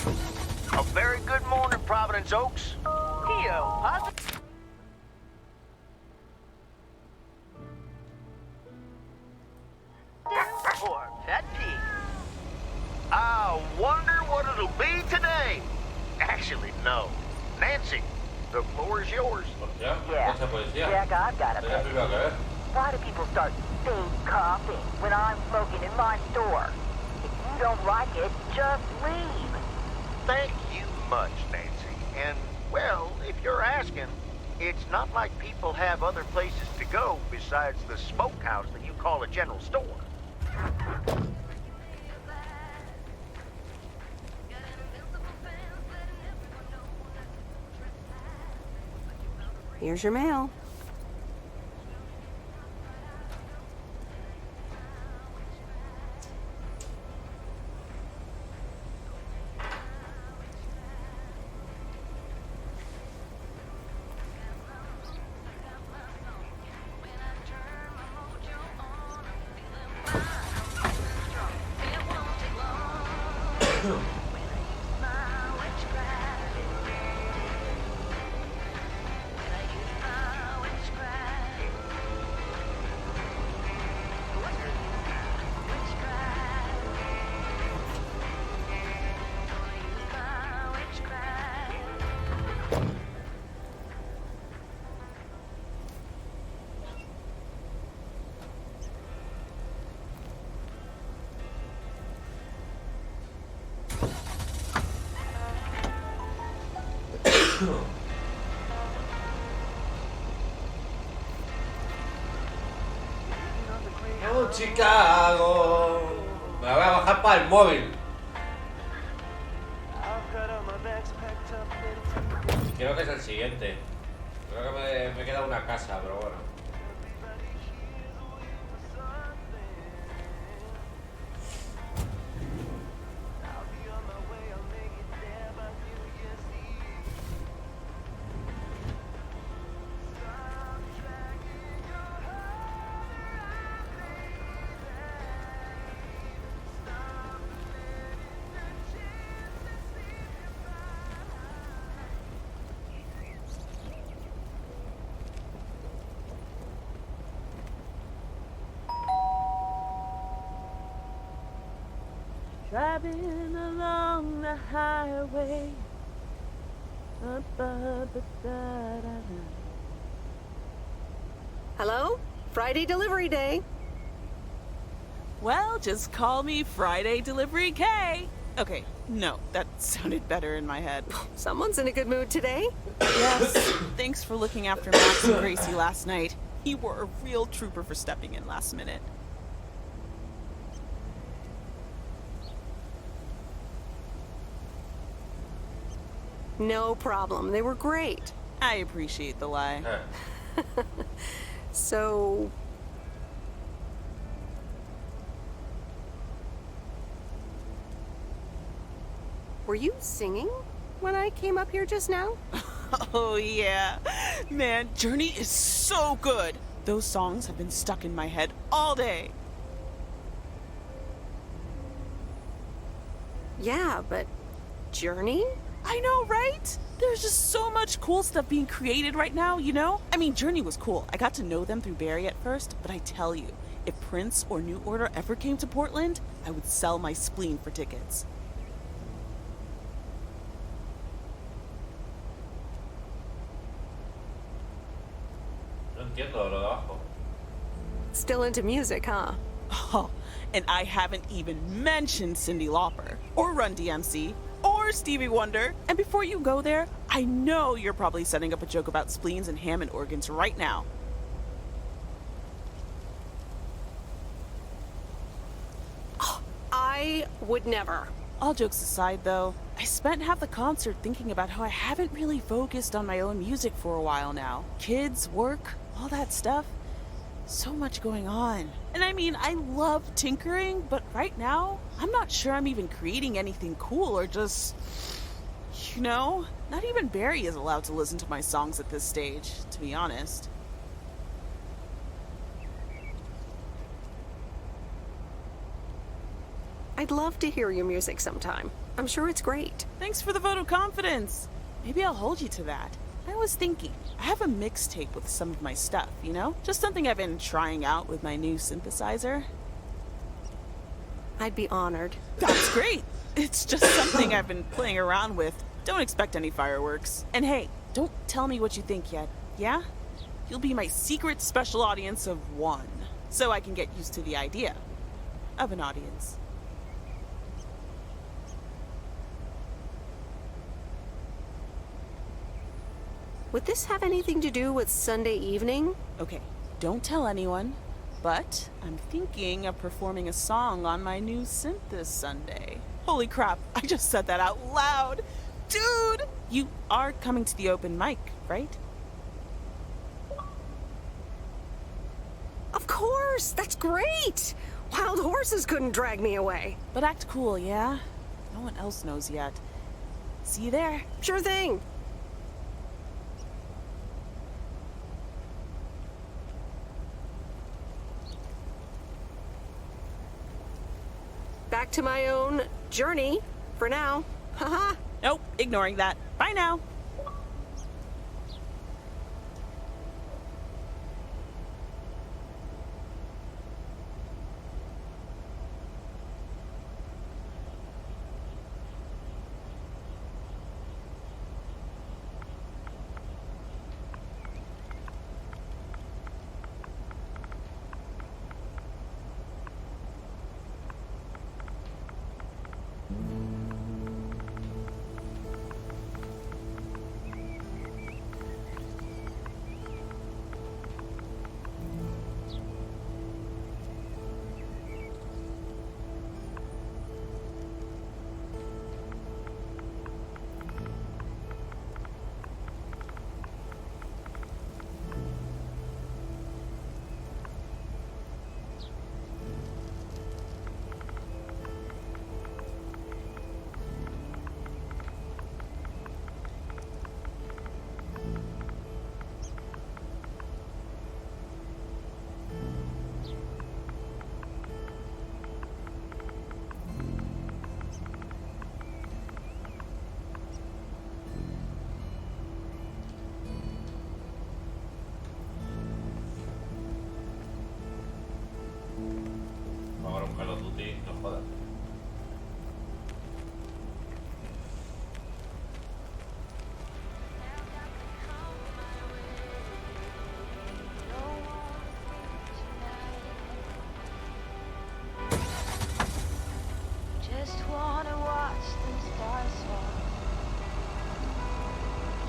A very good morning, Providence Oaks. Theo, or pet peeve. I wonder what it'll be today. Actually, no. Nancy, the floor is yours. Hostia, Yeah. mucha policía. Jack, I've got a Es la pet primera que ves. Why do people start fake coughing when I'm smoking in my store? If you don't like it, just leave. Thank you much, Nancy. And, well, if you're asking, it's not like people have other places to go besides the smokehouse that you call a general store. Here's your mail. ¡Oh, Chicago! Me la voy a bajar para el móvil. Creo que es el siguiente. Creo que me queda una casa, pero bueno. Driving along the highway. Hello? Friday delivery day. Well, just call me Friday Delivery K. Okay, no, that sounded better in my head. Someone's in a good mood today. Yes, thanks for looking after Max and Gracie last night. You were a real trooper for stepping in last minute. No problem. They were great. I appreciate the lie. So... Were you singing when I came up here just now? Oh, yeah. Man, Journey is so good. Those songs have been stuck in my head all day. Yeah, but... Journey? I know, right? There's just so much cool stuff being created right now, you know? I mean, Journey was cool. I got to know them through Barry at first, but I tell you, if Prince or New Order ever came to Portland, I would sell my spleen for tickets. No entiendo lo de abajo. Still into music, huh? Oh, and I haven't even mentioned Cyndi Lauper, or Run DMC, or Stevie Wonder. And before you go there, I know you're probably setting up a joke about spleens and Hammond organs right now. I would never. All jokes aside, though, I spent half the concert thinking about how I haven't really focused on my own music for a while now. Kids, work, all that stuff. So much going on. And I mean, I love tinkering, but right now, I'm not sure I'm even creating anything cool or just... You know, not even Barry is allowed to listen to my songs at this stage, to be honest. I'd love to hear your music sometime. I'm sure it's great. Thanks for the vote of confidence. Maybe I'll hold you to that. I was thinking, I have a mixtape with some of my stuff, you know? Just something I've been trying out with my new synthesizer. I'd be honored. That's great. It's just something I've been playing around with. Don't expect any fireworks. And hey, don't tell me what you think yet, yeah? You'll be my secret special audience of one, so I can get used to the idea of an audience. Would this have anything to do with Sunday evening? Okay, don't tell anyone, but I'm thinking of performing a song on my new synth this Sunday. Holy crap, I just said that out loud. Dude, you are coming to the open mic, right? Of course! That's great! Wild horses couldn't drag me away. But act cool, yeah? No one else knows yet. See you there. Sure thing. Back to my own journey for now. Haha. Nope, ignoring that. Bye now. Ahora un Call of Duty, no jodas. Just wanna watch them stars fall.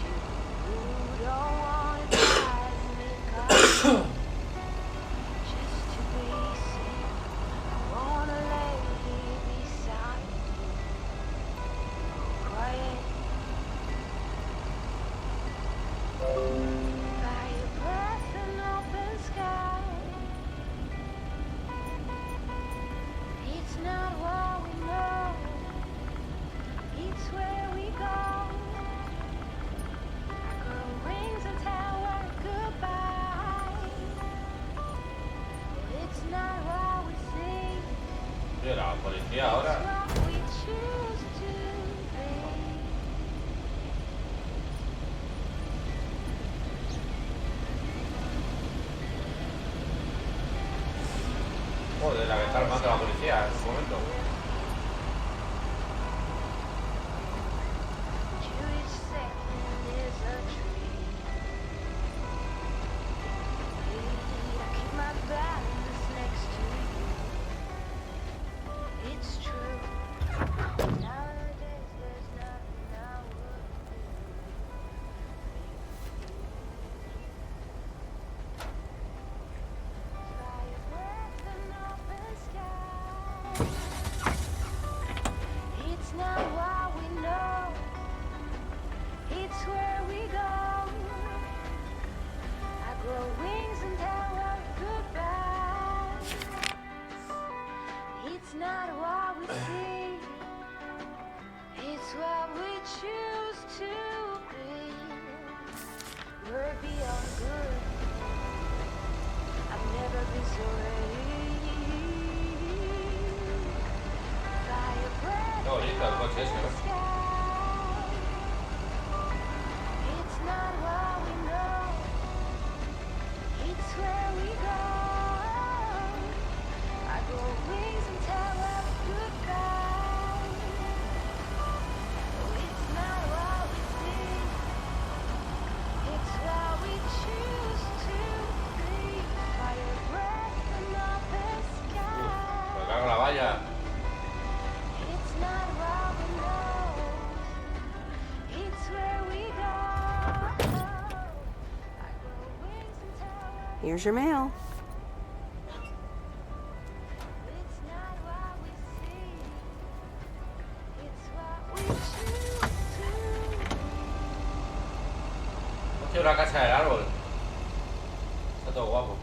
You don't wanna die in the car. Just to be seen. I wanna lay here beside you. Quiet. By your breath and open sky. It's not what we know, it's where we go. I grow wings and tell our goodbye. It's not what we see, Tío, la policía it's ahora. what we choose to be. Joder, la que está armando la policía en su momento. To each second is a dream. I keep my balance next to you. It's true. Nowadays there's nothing I would do. Fly your breath and open sky. It's not what we know, it's where we go. I grow wings and tell our goodbye. It's not what we see, it's what we choose to be. We're beyond good, I've never been so ready. Fire breath. Qué bonito. el coche ese, ¿no? It's not what we know, it's where we go. I grow wings and tell us goodbye. Oh, it's not what we see, it's what we choose to be. Fire breath and open sky. Me cago en la valla. It's not what we know, it's where we go. I grow wings and tell. Here's your mail. It's not what we see, it's what we choose to be. Hostia, una casa del árbol. Está todo guapo.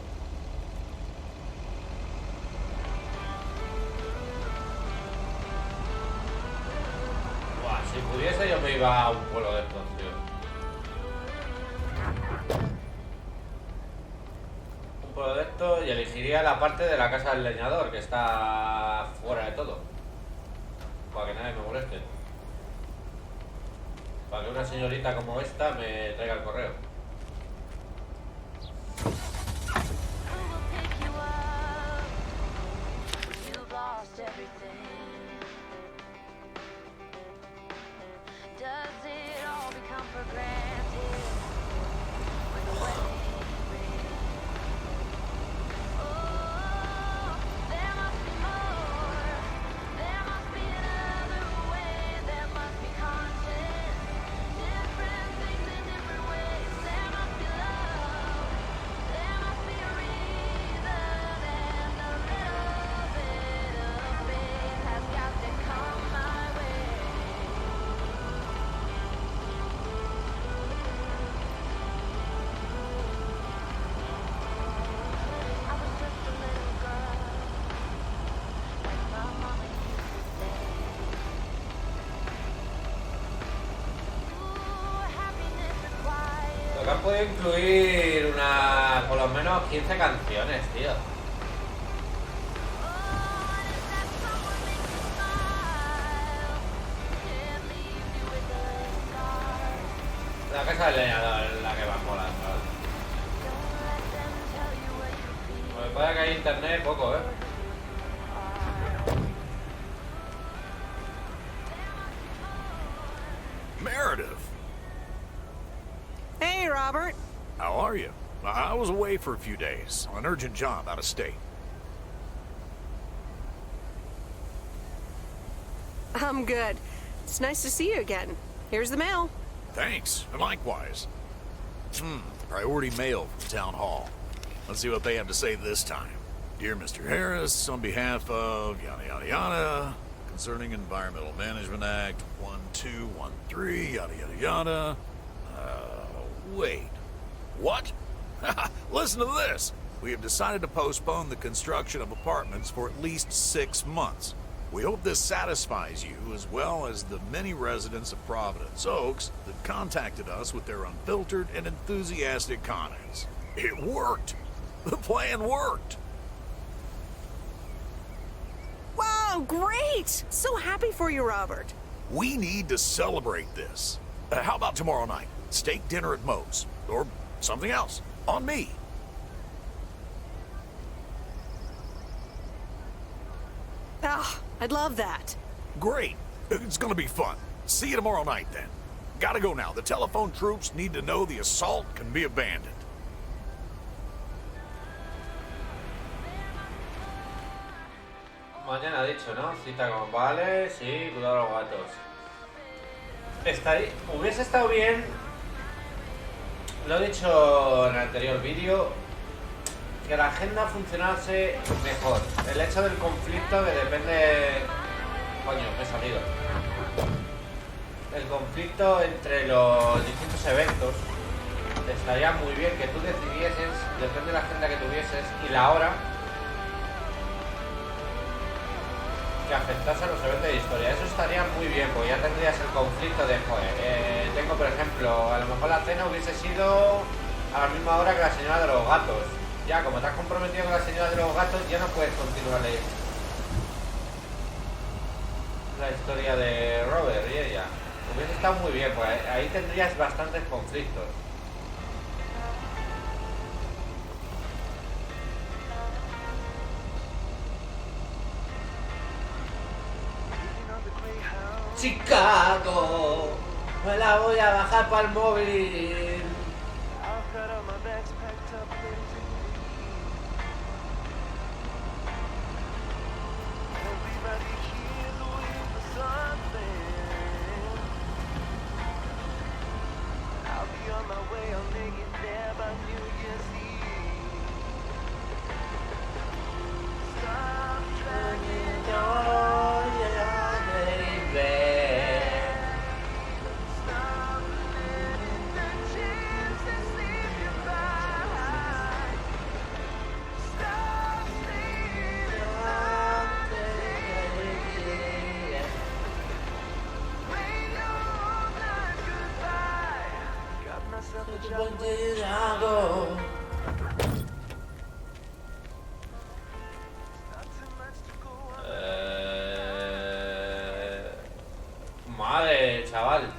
Buah, si pudiese yo me iba a un pueblo de estos, tío. Un pueblo de estos y elegiría la parte de la casa del leñador, que está fuera de todo. Para que nadie me moleste. Para que una señorita como esta me traiga el correo. Who will pick you up? You've lost everything. Does it all become for granted when the wedding rings? Oh, there must be more. There must be another way. There must be content. Different things in different ways. There must be love. There must be a reason, and a little bit of faith has got to come my way. I was just a little girl when my mama used to say, ooh, happiness is quiet. Lo que han podido incluir por lo menos 15 canciones, tío. La casa del leñador es la que va molando. Me puede que hay internet poco, ¿eh? Meredith, Hey, Robert. how are you? I was away for a few days on an urgent job out of state. I'm good. It's nice to see you again. Here's the mail. Thanks, and likewise. Priority mail from Town Hall. Let's see what they have to say this time. Dear Mr. Harris, on behalf of yada yada yada, concerning Environmental Management Act 1213, yada yada yada. Wait. What? Listen to this. We have decided to postpone the construction of apartments for at least 6 months. We hope this satisfies you as well as the many residents of Providence Oaks that contacted us with their unfiltered and enthusiastic comments. It worked. The plan worked. Wow, great! So happy for you, Robert. We need to celebrate this. How about tomorrow night? Steak dinner at Moe's. Or something else. On me. Ah, I'd love that. Great. It's gonna be fun. See you tomorrow night then. Gotta go now. The telephone troops need to know the assault can be abandoned. Mañana ha dicho, ¿no? Cita con vale, sí, cuidado a los gatos. Hubiese estado bien, lo he dicho en el anterior vídeo, que la agenda funcionase mejor. El hecho del conflicto que depende... Coño, me he salido. El conflicto entre los distintos eventos estaría muy bien que tú decidieses, depende de la agenda que tuvieses y la hora, que afectase a los eventos de historia. Eso estaría muy bien, porque ya tendrías el conflicto de, joder, tengo por ejemplo, a lo mejor la cena hubiese sido a la misma hora que la señora de los gatos. Ya, como te has comprometido con la señora de los gatos, ya no puedes continuar leyendo. la historia de Robert y ella. Hubiese estado muy bien, pues ahí tendrías bastantes conflictos. Chicago, me la voy a bajar para el móvil. Madre, chaval.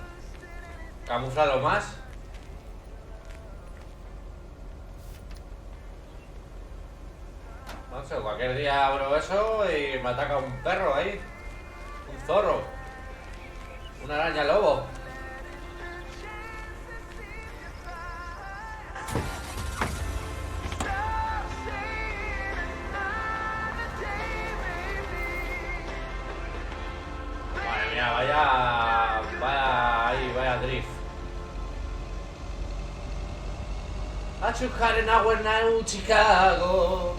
Camuflalo más. No sé, cualquier día abro eso y me ataca un perro ahí. Un zorro. Una araña lobo. Madre mía, vaya drift. A chujar en agua en Chicago.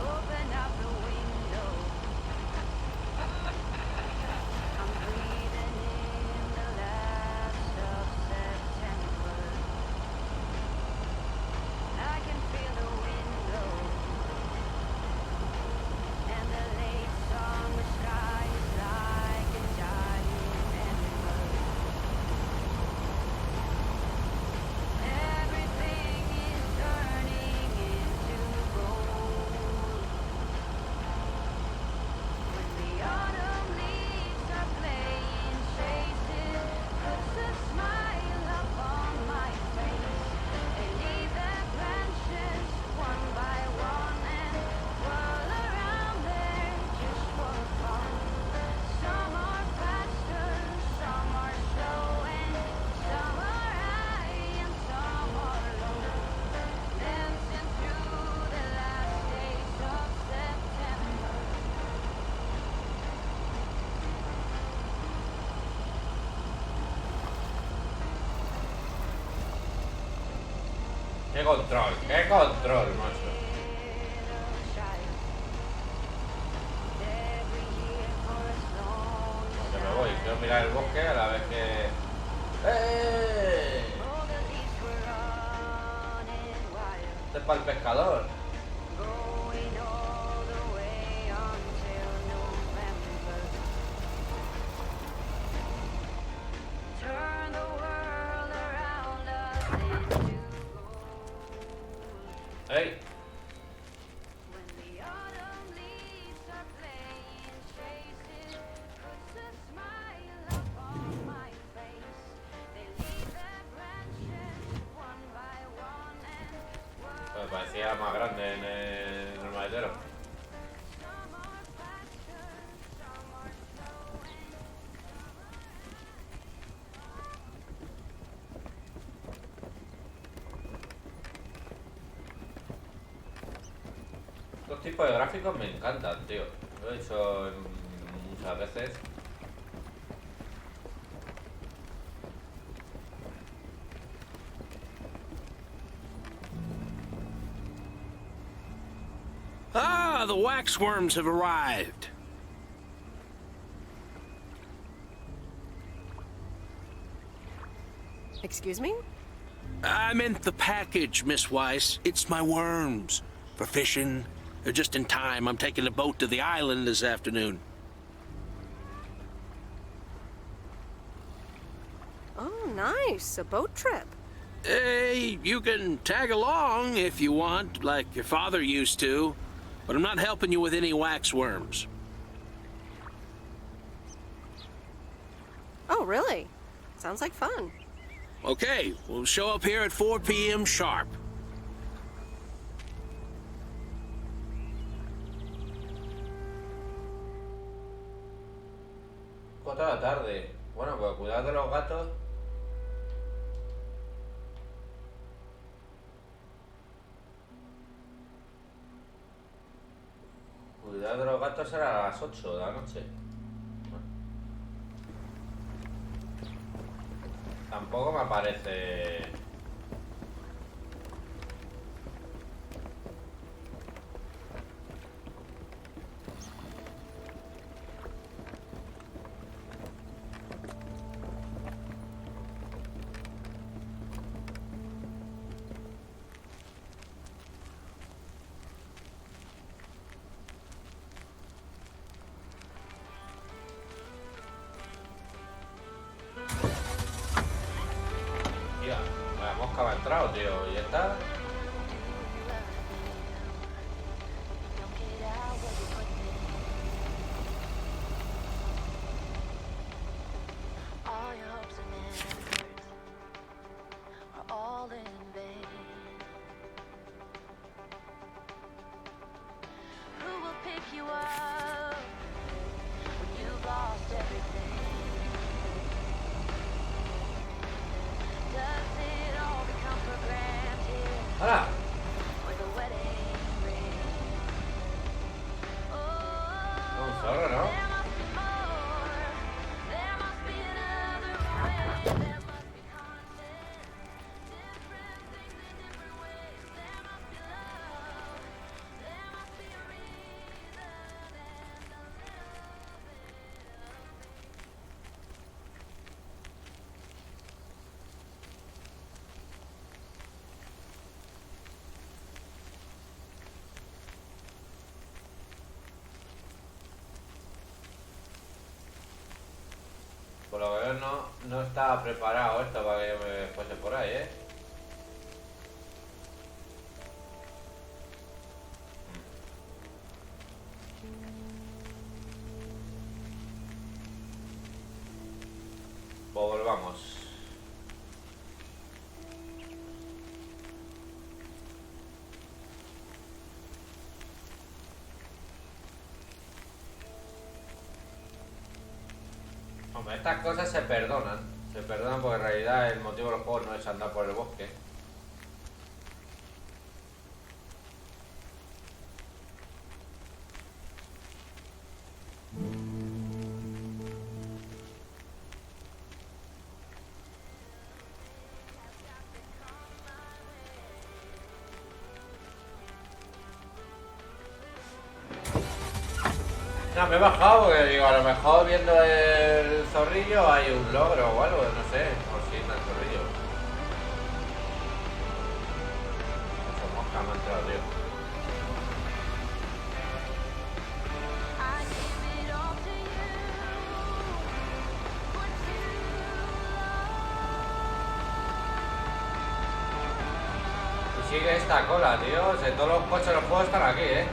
Open up the window. I'm breathing in the last of September. I can feel the wind blow, and the late summer sky is like a dying ember. Everything is turning into gold. When the autumn leaves are playing chases, puts a smile upon my face. They leave their branches one by one and whirl around there just for fun. Some are faster, some are slow, and some are high and some are low. Dancing through the last days of September. Qué control, macho. Little child. Every year for as long as Que me voy, quiero mirar el bosque a la vez que... all the leaves were running wild, Este es para el pescador. going all the way until November. Turn the world around us into gold. ¡Ey! When the autumn leaves are playing chases, puts a smile upon my face. They leave their branches one by one and Me parecía más grande en el maletero. some are faster, some are slow, Estos tipos de gráficos me encantan, tío. Lo he hecho muchas veces. Ah, the waxworms have arrived. Excuse me? I meant the package, Miss Weiss. It's my worms. For fishing? Just in time. I'm taking a boat to the island this afternoon. Oh, nice. A boat trip. Hey, you can tag along if you want, like your father used to. But I'm not helping you with any waxworms. Oh, really? Sounds like fun. Okay, we'll show up here at 4 p.m. sharp. 4 de la tarde. Bueno, pues cuidado de los gatos. Cuidado de los gatos será a las 8 de la noche. Tampoco me aparece. Tía, la mosca me ha entrado, tío. Y está. All your hopes and efforts are all in vain. Who will pick you up when you've lost everything? Does it all become for granted ¡Hala! with a wedding ring? Oh, Un zorro, ¿no? there must be more. There must be another way. There must be content. Different things in different ways. There must be love. There must be a reason and a living. Por lo que veo no estaba preparado esto para que yo me fuese por ahí, ¿eh? Pues volvamos. Hombre, estas cosas se perdonan. Se perdonan porque en realidad el motivo de los juegos no es andar por el bosque. No, me he bajado porque digo, a lo mejor viendo el zorrillo hay un logro o algo, no sé, o si no el zorrillo. Esa mosca me ha entrado, tío. I give it all to you. What you love. Y sigue esta cola, tío. O sea, todos los coches de los juegos están aquí, ¿eh?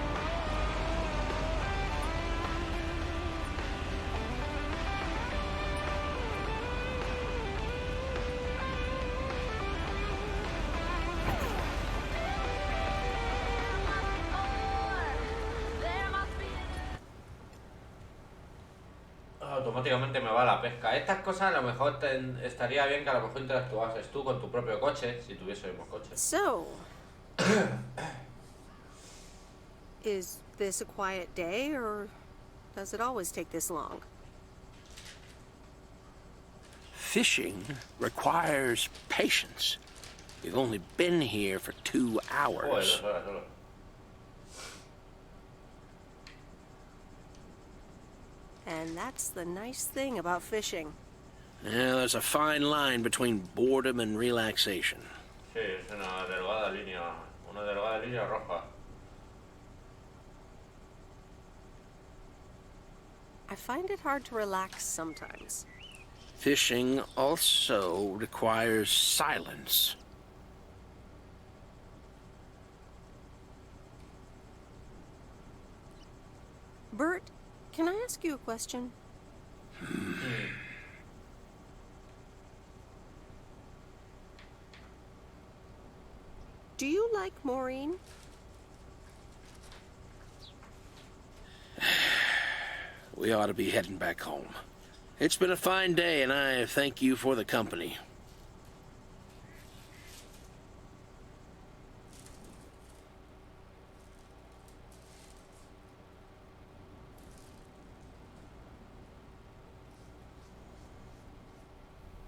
Automáticamente me va la pesca. Estas cosas a lo mejor estaría bien que a lo mejor interactuases tú con tu propio coche, si tuviésemos coche. So, is this a quiet day, or does it always take this long? Fishing requires patience. We've only been here for 2 Joder, hours. 2 horas solo. And that's the nice thing about fishing. Yeah, there's a fine line between boredom and relaxation. Sí, es una delgada línea roja. I find it hard to relax sometimes. Fishing also requires silence. Bert, can I ask you a question? Do you like Maureen? We ought to be heading back home. It's been a fine day, and I thank you for the company.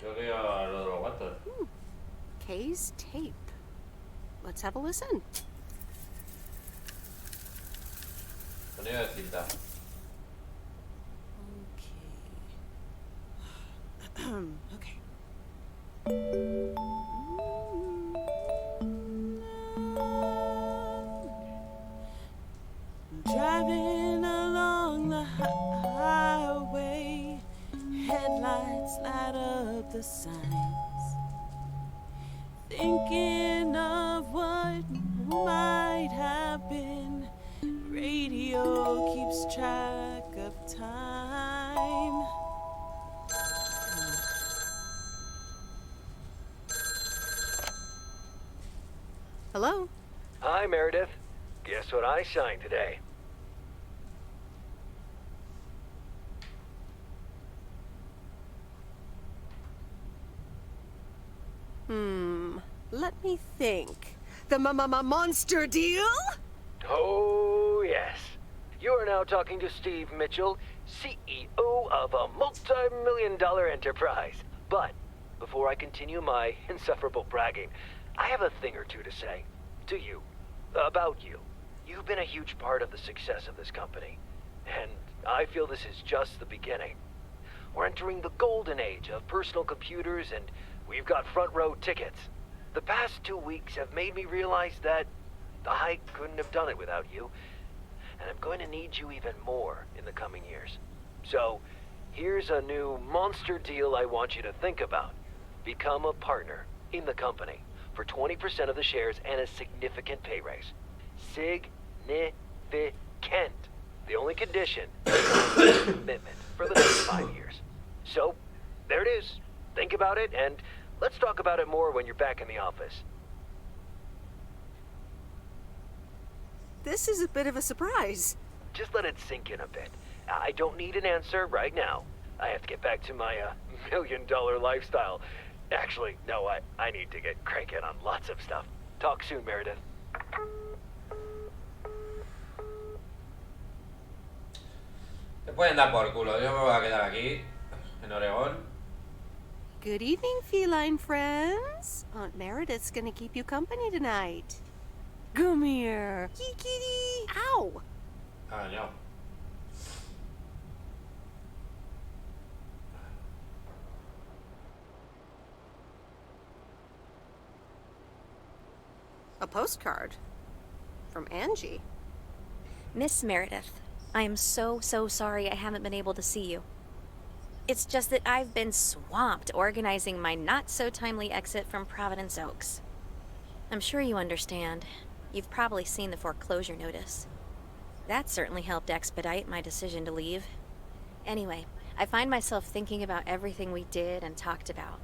Creo que iba a lo de los gatos. Kay's tape. Let's have a listen. Sonido de cinta. Okay. Driving along the highway, headlights light up the signs. Thinking of what might have been. Radio keeps track of time. Hello? Hi, Meredith. Guess what I signed today? Let me think. The monster deal? Oh, yes. You are now talking to Steve Mitchell, CEO of a multi-million-dollar enterprise. But before I continue my insufferable bragging, I have a thing or two to say. To you. About you. You've been a huge part of the success of this company. And I feel this is just the beginning. We're entering the golden age of personal computers, and we've got front row tickets. The past 2 weeks have made me realize that I couldn't have done it without you. And I'm going to need you even more in the coming years. So, here's a new monster deal I want you to think about. Become a partner in the company for 20% of the shares and a significant pay raise. Significant. The only condition is commitment for the next 5 years. So, there it is. Think about it, and let's talk about it more when you're back in the office. This is a bit of a surprise. Just let it sink in a bit. I don't need an answer right now. I have to get back to my million-dollar lifestyle. Actually, no, I need to get cranking on lots of stuff. Talk soon, Meredith. Te pueden dar por culo. Yo me voy a quedar aquí, en Oregón. Good evening, feline friends. Aunt Meredith's gonna keep you company tonight. Come here. Kitty. Ow! Ah, no. A postcard. From Angie. Miss Meredith, I am so sorry I haven't been able to see you. It's just that I've been swamped organizing my not-so-timely exit from Providence Oaks. I'm sure you understand. You've probably seen the foreclosure notice. That certainly helped expedite my decision to leave. Anyway, I find myself thinking about everything we did and talked about.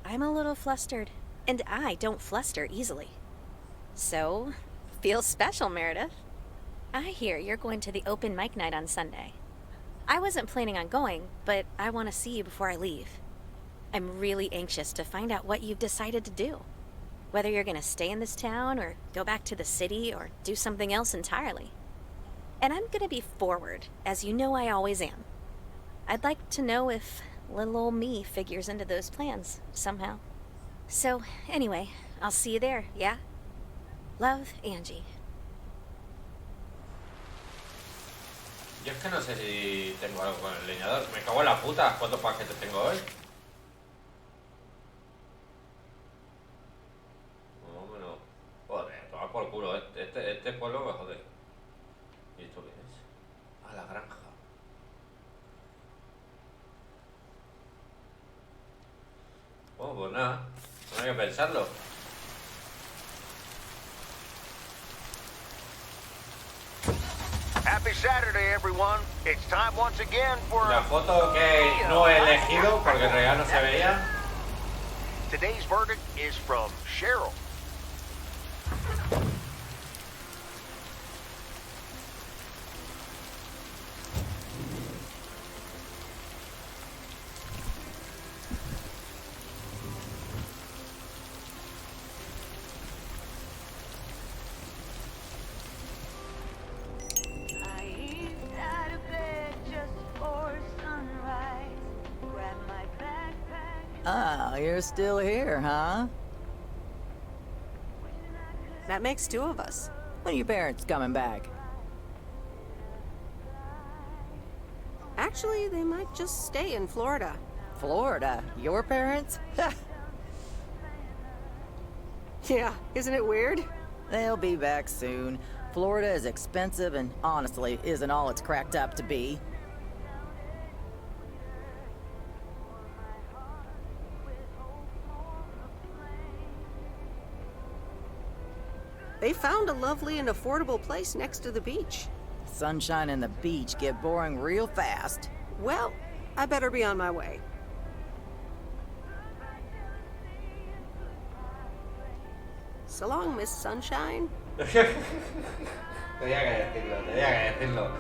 I'm a little flustered, and I don't fluster easily. So, feels special, Meredith. I hear you're going to the open mic night on Sunday. I wasn't planning on going, but I want to see you before I leave. I'm really anxious to find out what you've decided to do. Whether you're going to stay in this town, or go back to the city, or do something else entirely. And I'm going to be forward, as you know I always am. I'd like to know if little old me figures into those plans, somehow. So, anyway, I'll see you there, yeah? Love, Angie. Yo es que no sé si tengo algo con el leñador. Me cago en la puta. ¿Cuántos paquetes tengo hoy? No, bueno. Joder, toma por culo. Este pueblo me jode. ¿Y esto qué es? Ah, la granja. pues nada, no hay que pensarlo. Happy Saturday, everyone. It's time once again for La foto que no he elegido porque en realidad no se veía. Today's verdict is from Cheryl. I eased out of bed just for sunrise. Grabbed my backpack. Ah, you're still here, huh? That makes two of us. When are your parents coming back? Actually, they might just stay in Florida. Florida? Your parents? Yeah, isn't it weird? They'll be back soon. Florida is expensive and honestly isn't all it's cracked up to be. They found a lovely and affordable place next to the beach. Sunshine and the beach get boring real fast. Well, I better be on my way. So long, Miss Sunshine. Tenía que decirlo.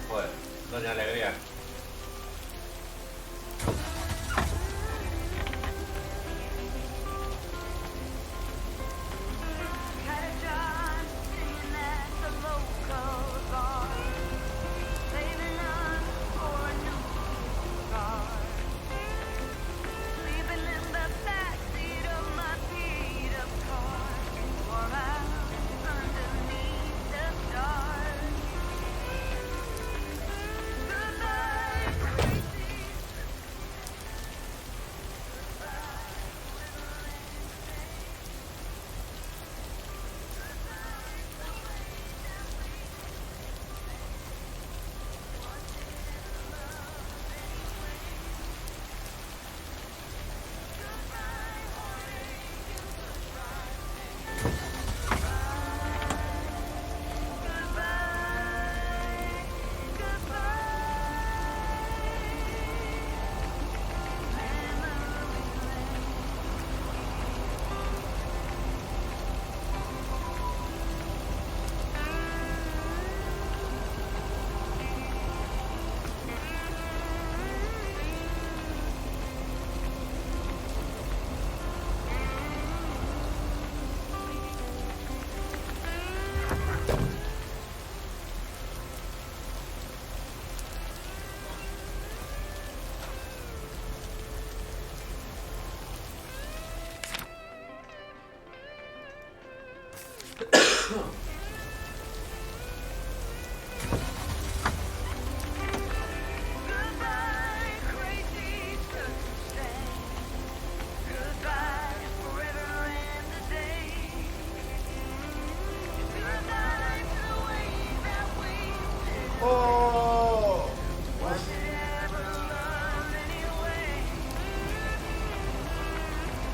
Joder, Doña Alegría. Had a job singing at the local bar, saving up for a new car. Sleeping in the backseat of my beat-up car, 4 hours underneath the stars. Goodbye, crazy. Goodbye, crazy circumstance. Goodbye, forever and a day. Goodbye to the way that we ¡Oh! was it ever love anyway?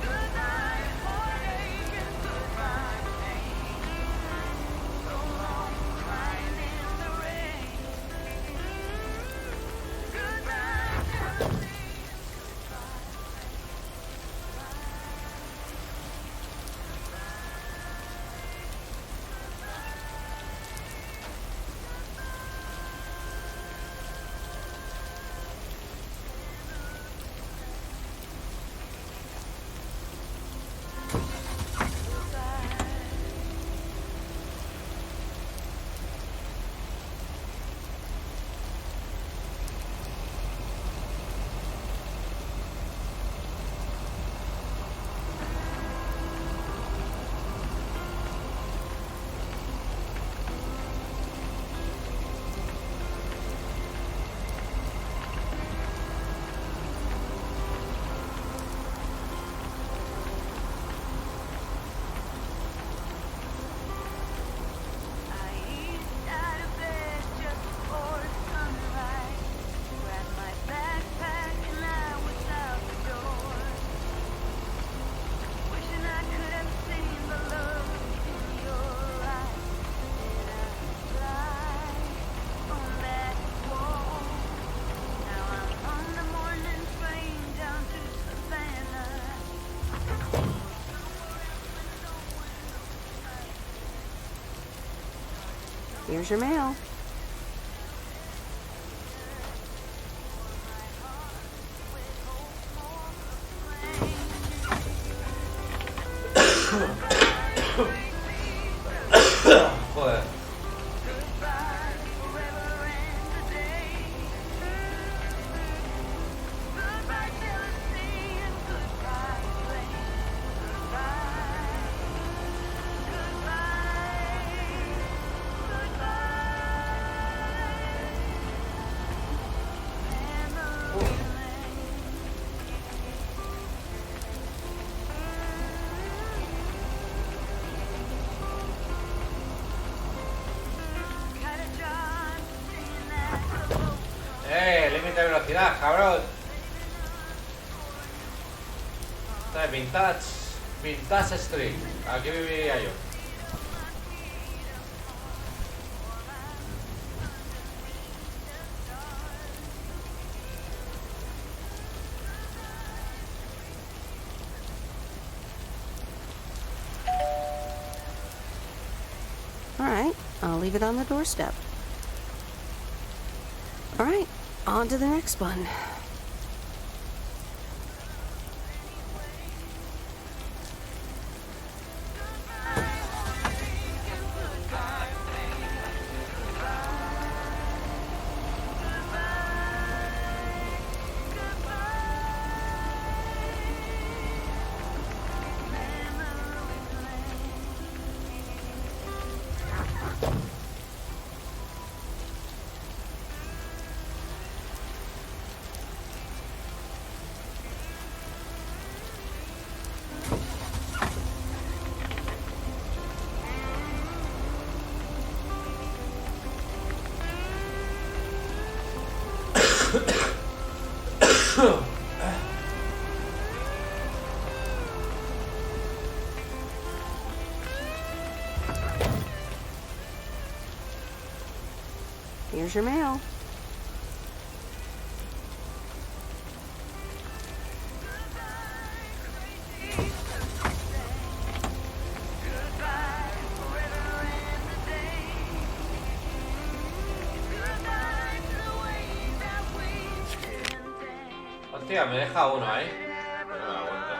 Goodbye, heartache, and goodbye, pain. Here's your mail. Joder. Límite de velocidad, cabrón. Está de Vintage Street. Aquí viviría yo. All right, I'll leave it on the doorstep. All right, on to the next one. Here's your mail. Hostia, me deja uno ahí. No me da cuenta.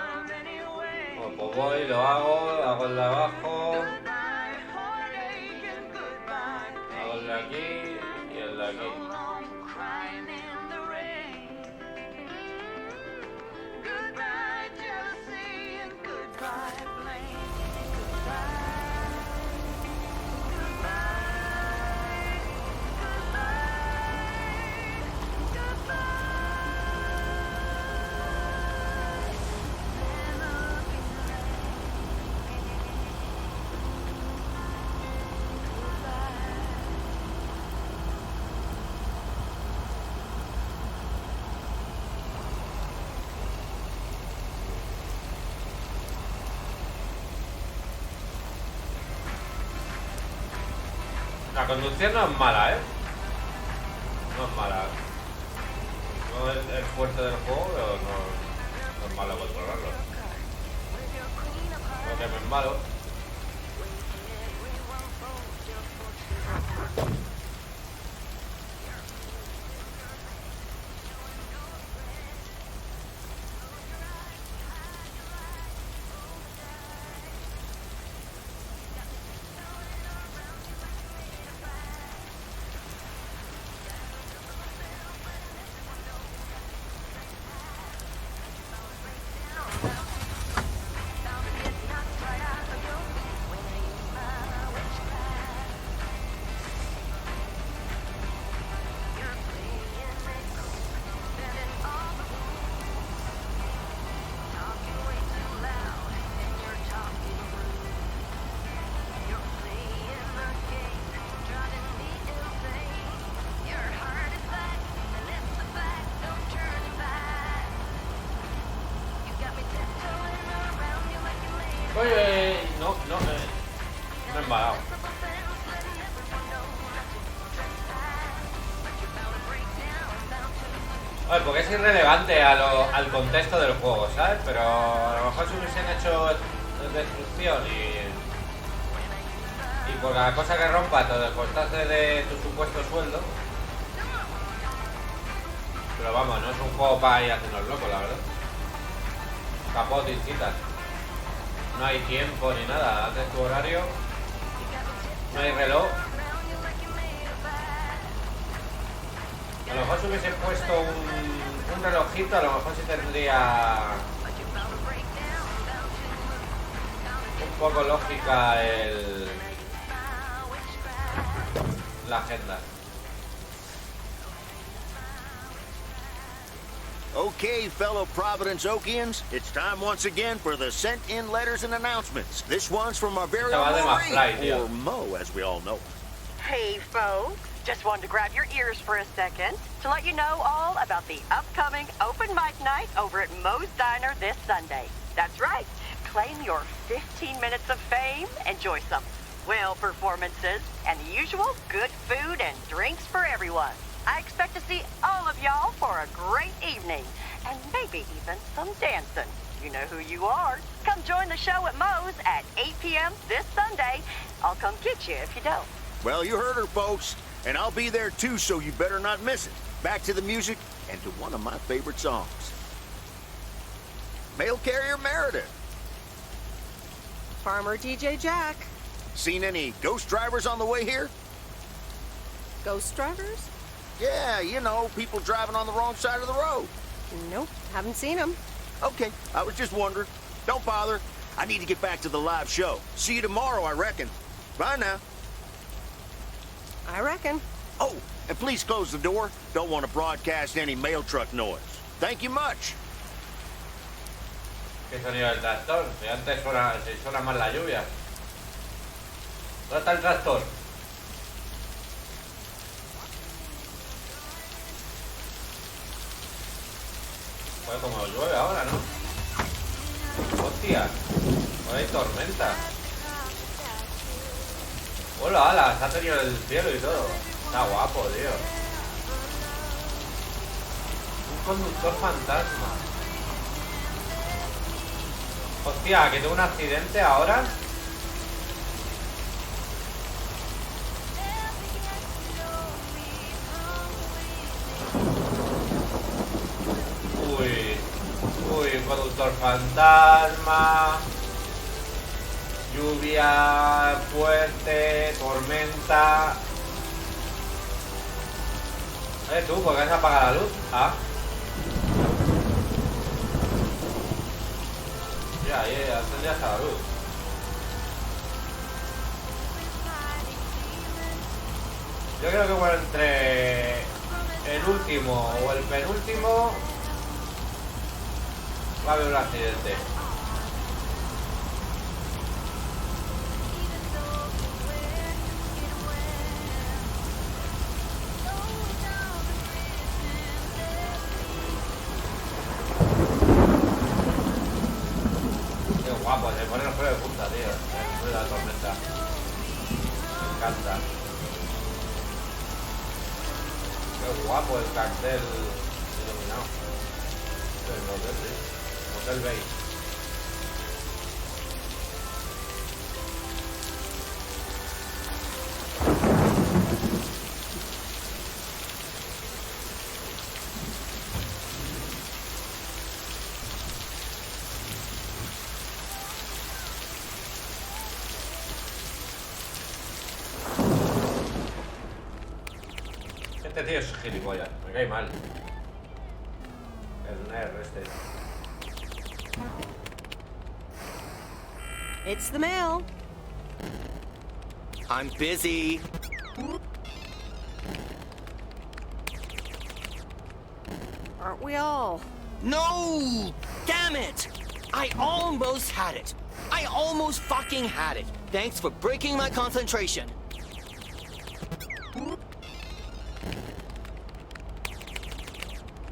Bueno, pues voy, lo hago el de abajo. Hago el de aquí y el de aquí. La conducción no es mala, ¿eh? No es mala. No es fuerte del juego, pero no es malo controlarlo. Lo que no es malo. Oye, no he embalado. A ver, porque es irrelevante al contexto del juego, ¿sabes? Pero a lo mejor si hubiesen hecho destrucción y por cada cosa que rompa te descontaste de tu supuesto sueldo. Pero vamos, no es un juego para ir a hacernos locos, la verdad. Tampoco te incitas. No hay tiempo ni nada, haces tu horario. No hay reloj. A lo mejor si hubiese puesto un relojito, a lo mejor sí tendría un poco lógica la agenda. Okay, fellow Providence Okians, it's time once again for the sent-in letters and announcements. This one's from our very own Marie, or Mo, as we all know. Hey, folks. Just wanted to grab your ears for a second to let you know all about the upcoming open mic night over at Moe's Diner this Sunday. That's right. Claim your 15 minutes of fame, enjoy some well performances, and the usual good food and drinks for everyone. I expect to see all of y'all for a great evening, and maybe even some dancing. You know who you are. Come join the show at Moe's at 8 p.m. this Sunday. I'll come get you if you don't. Well, you heard her, folks. And I'll be there too, so you better not miss it. Back to the music and to one of my favorite songs. Mail carrier Meredith. Farmer DJ Jack. Seen any ghost drivers on the way here? Ghost drivers? Yeah, you know, people driving on the wrong side of the road. Nope, haven't seen them. Okay, I was just wondering. Don't bother. I need to get back to the live show. See you tomorrow, I reckon. Bye now. I reckon. Oh, and please close the door. Don't want to broadcast any mail truck noise. Thank you much. ¿Qué sonido del tractor? Si antes suena más la lluvia. ¿Dónde está el tractor? Pues como llueve ahora, ¿no? Hostia, ahora hay tormenta. Hola, ala, se ha tenido el cielo y todo. Está guapo, tío. Un conductor fantasma. Hostia, que tengo un accidente ahora. Uy, un conductor fantasma. Lluvia fuerte, tormenta. Tú, ¿por qué se apaga la luz? Ah. Ya, ya está la luz. Yo creo que bueno, entre el último o el penúltimo va a haber un accidente. Guapo, se pone los pelos de punta, tío. El ruido de la tormenta. Me encanta. Qué guapo el cartel iluminado. El hotel, sí. Hotel Bay. Este tío es gilipollas, me cae mal. El nerd este. It's the mail. I'm busy. Aren't we all? No! Damn it! I almost had it. I almost fucking had it. Thanks for breaking my concentration.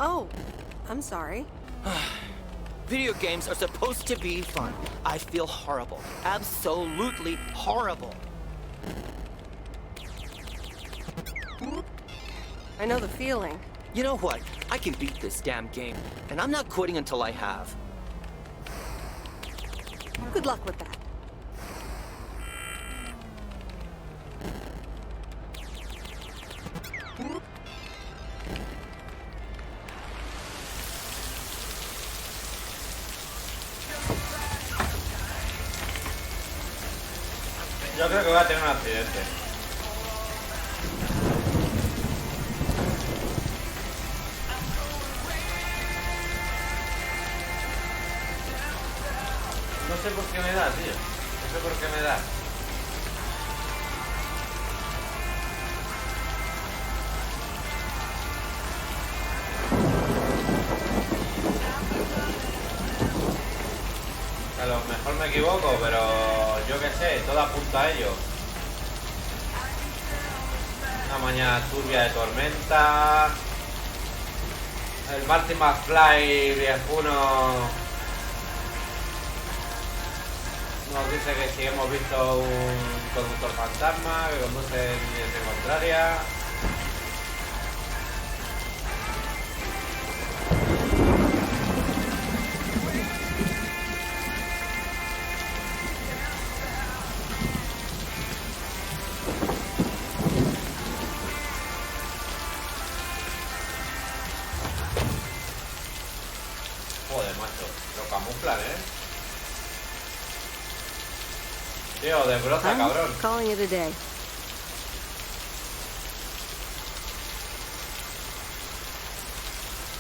Oh, I'm sorry. Video games are supposed to be fun. I feel horrible. Absolutely horrible. I know the feeling. You know what? I can beat this damn game, and I'm not quitting until I have. Good luck with that. Yo creo que voy a tener un accidente. No sé por qué me da, tío. No sé por qué me da. A lo mejor me equivoco, pero yo qué sé, todo apunta a ello. Una mañana turbia de tormenta. El Marty McFly viejuno nos dice que si hemos visto un conductor fantasma que conduce en dirección contraria. Joder, macho, lo camuflan, Tío, desbroza, cabrón. Calling it a day.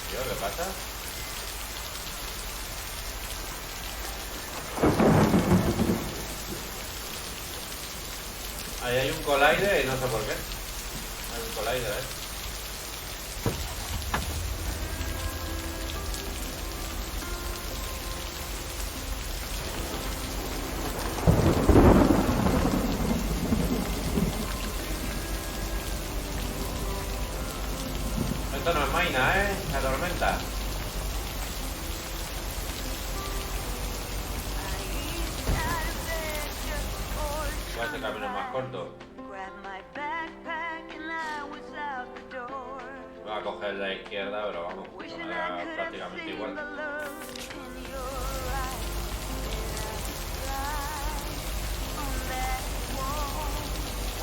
Tío, ¿qué pasa? Ahí hay un collider y no sé por qué. Hay un collider, Esto no es maina, la tormenta. ¿Cuál es el camino más corto? Voy a coger la izquierda, pero vamos, que me da prácticamente igual.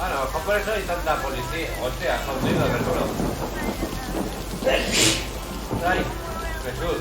Ah, no, mejor por eso hay tanta policía. Hostia, son hundidos del suelo. ¡Ay! ¡Jesús!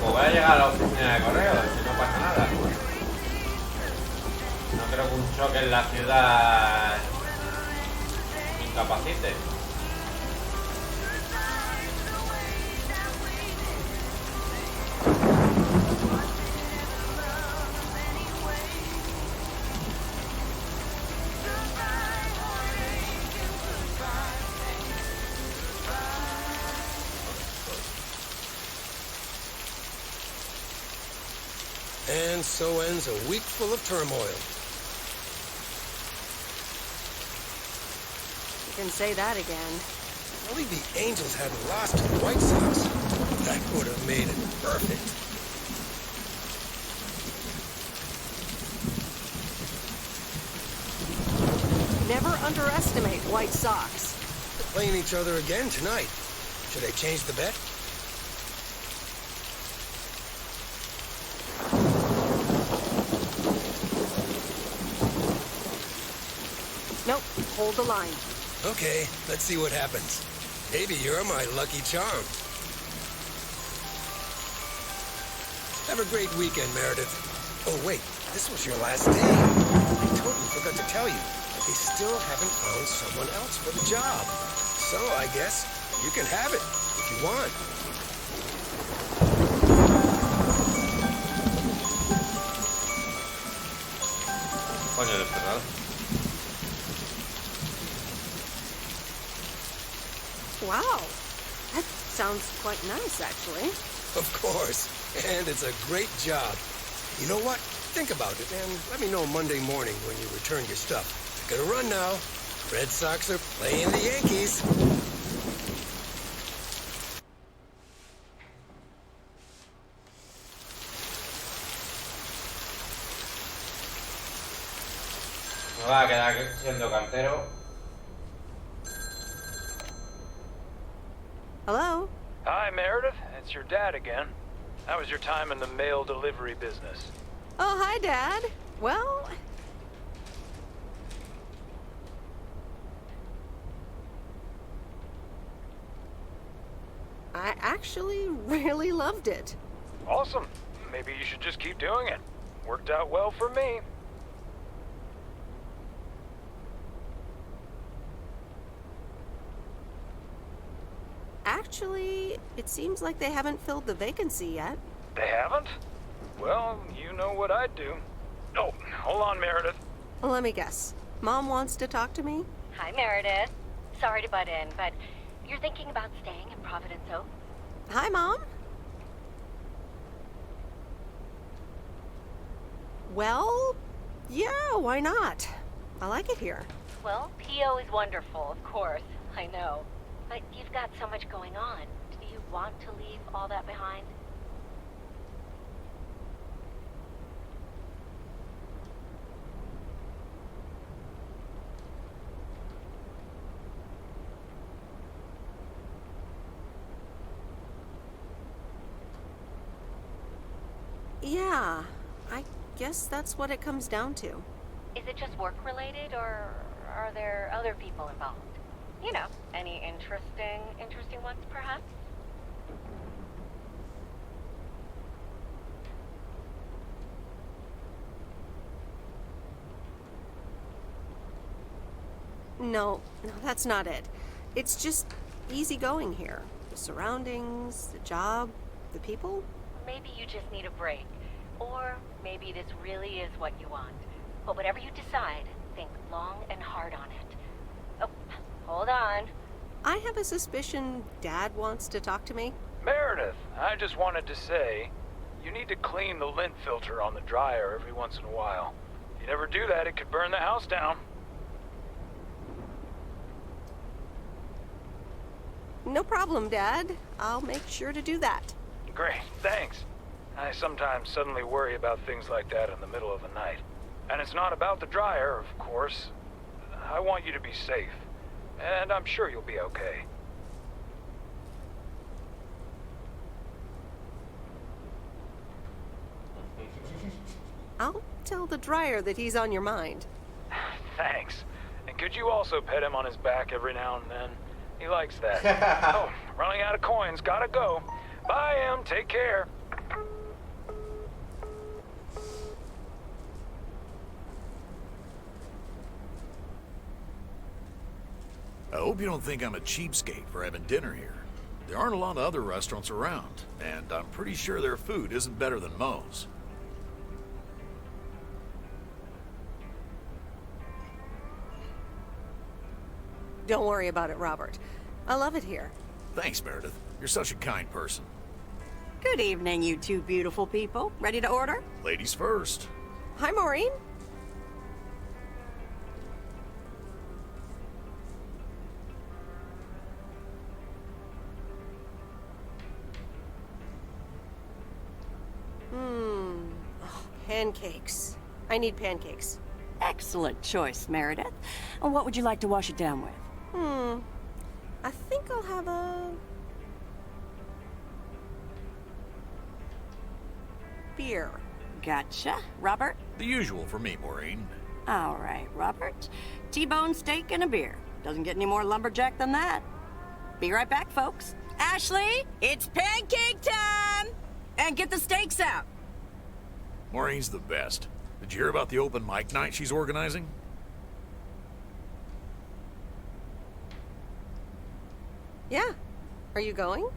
Voy a llegar a la oficina de correos, si no pasa nada. No creo que un choque en la ciudad incapacite. And so ends a week full of turmoil. You can say that again. If only the Angels hadn't lost to the White Sox. That would have made it perfect. Never underestimate White Sox. They're playing each other again tonight. Should I change the bet? Nope, hold the line. Okay, let's see what happens. Maybe you're my lucky charm. Have a great weekend, Meredith. Oh, wait, this was your last day. I totally forgot to tell you. They still haven't found someone else for the job. So I guess you can have it if you want. Coño, de verdad. Wow. That sounds quite nice, actually. Of course. And it's a great job. You know what? Think about it and let me know Monday morning when you return your stuff. I gotta run now. Red Sox are playing the Yankees. Me va a quedar siendo cantero. Hello? Hi, Meredith. It's your dad again. How was your time in the mail delivery business? Oh, hi, Dad. Well... I actually really loved it. Awesome. Maybe you should just keep doing it. Worked out well for me. Actually, it seems like they haven't filled the vacancy yet. They haven't? Well, you know what I'd do. Oh, hold on, Meredith. Let me guess. Mom wants to talk to me? Hi, Meredith. Sorry to butt in, but you're thinking about staying in Providence Oak? Hi, Mom. Well, yeah, why not? I like it here. Well, PO is wonderful, of course. I know. But you've got so much going on. Do you want to leave all that behind? Yeah, I guess that's what it comes down to. Is it just work related, or are there other people involved? You know, any interesting ones, perhaps? No, that's not it. It's just easy going here. The surroundings, the job, the people. Maybe you just need a break. Or maybe this really is what you want. But whatever you decide, think long and hard on it. Oh, hold on. I have a suspicion Dad wants to talk to me. Meredith, I just wanted to say, you need to clean the lint filter on the dryer every once in a while. If you never do that, it could burn the house down. No problem, Dad. I'll make sure to do that. Great, thanks. I sometimes suddenly worry about things like that in the middle of the night. And it's not about the dryer, of course. I want you to be safe. And I'm sure you'll be okay. I'll tell the dryer that he's on your mind. Thanks. And could you also pet him on his back every now and then? He likes that. Oh, running out of coins. Gotta go. Bye, Em. Take care. I hope you don't think I'm a cheapskate for having dinner here. There aren't a lot of other restaurants around, and I'm pretty sure their food isn't better than Moe's. Don't worry about it, Robert. I love it here. Thanks, Meredith. You're such a kind person. Good evening, you two beautiful people. Ready to order? Ladies first. Hi, Maureen. Oh, pancakes. I need pancakes. Excellent choice, Meredith. And what would you like to wash it down with? I think I'll have a... beer. Gotcha. Robert? The usual for me, Maureen. All right, Robert. T-bone steak and a beer. Doesn't get any more lumberjack than that. Be right back, folks. Ashley, it's pancake time! And get the steaks out. Maureen's the best. Did you hear about the open mic night she's organizing? Yeah. Are you going?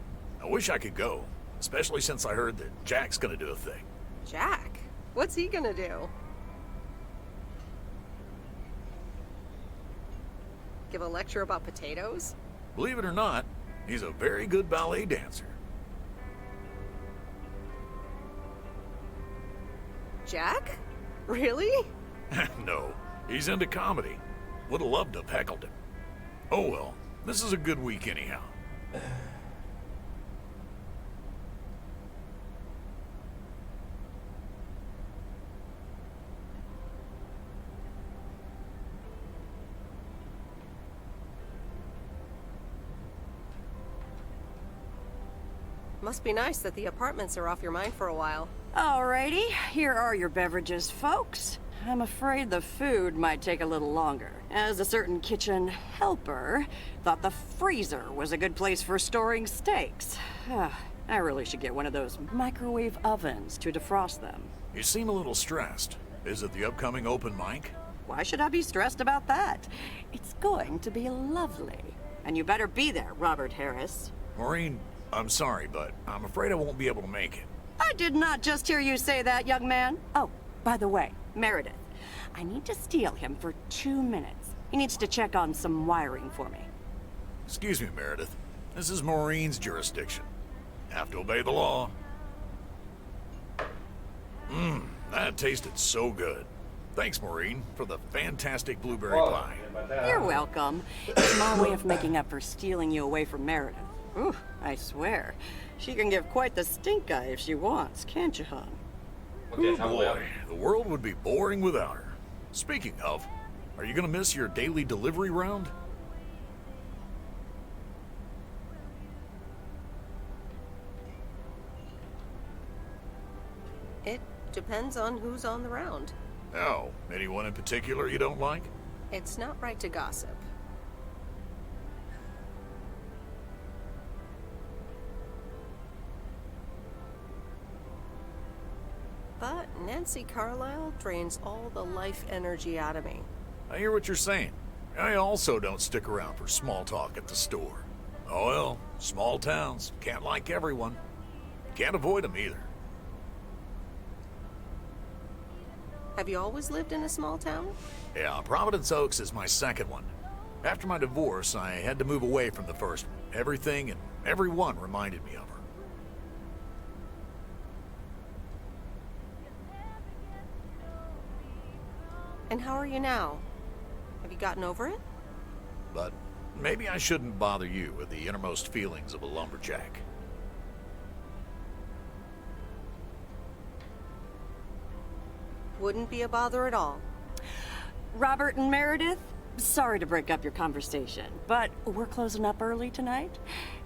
I wish I could go, especially since I heard that Jack's gonna do a thing. Jack? What's he gonna do? give a lecture about potatoes? Believe it or not, he's a very good ballet dancer. Jack? Really? No, he's into comedy. Would have loved to have heckled him. Oh well, this is a good week anyhow. Must be nice that the apartments are off your mind for a while. Alrighty, here are your beverages, folks. I'm afraid the food might take a little longer, as a certain kitchen helper thought the freezer was a good place for storing steaks. I really should get one of those microwave ovens to defrost them. You seem a little stressed. Is it the upcoming open mic? Why should I be stressed about that? It's going to be lovely. And you better be there, Robert Harris. Maureen, I'm sorry, but I'm afraid I won't be able to make it. I did not just hear you say that, young man. Oh, by the way, Meredith, I need to steal him for 2 minutes. He needs to check on some wiring for me. Excuse me, Meredith. This is Maureen's jurisdiction. Have to obey the law. That tasted so good. Thanks, Maureen, for the fantastic blueberry pie. You're welcome. It's my way of making up for stealing you away from Meredith. Ooh, I swear. She can give quite the stink eye if she wants, can't you, hon? Oh boy, the world would be boring without her. Speaking of, are you gonna miss your daily delivery round? It depends on who's on the round. Oh, anyone in particular you don't like? It's not right to gossip. But Nancy Carlisle drains all the life energy out of me. I hear what you're saying. I also don't stick around for small talk at the store. Oh well, small towns. Can't like everyone. Can't avoid them either. Have you always lived in a small town? Yeah, Providence Oaks is my second one. After my divorce, I had to move away from the first one. Everything and everyone reminded me of her. And how are you now? Have you gotten over it? But maybe I shouldn't bother you with the innermost feelings of a lumberjack. Wouldn't be a bother at all. Robert and Meredith, sorry to break up your conversation, but we're closing up early tonight.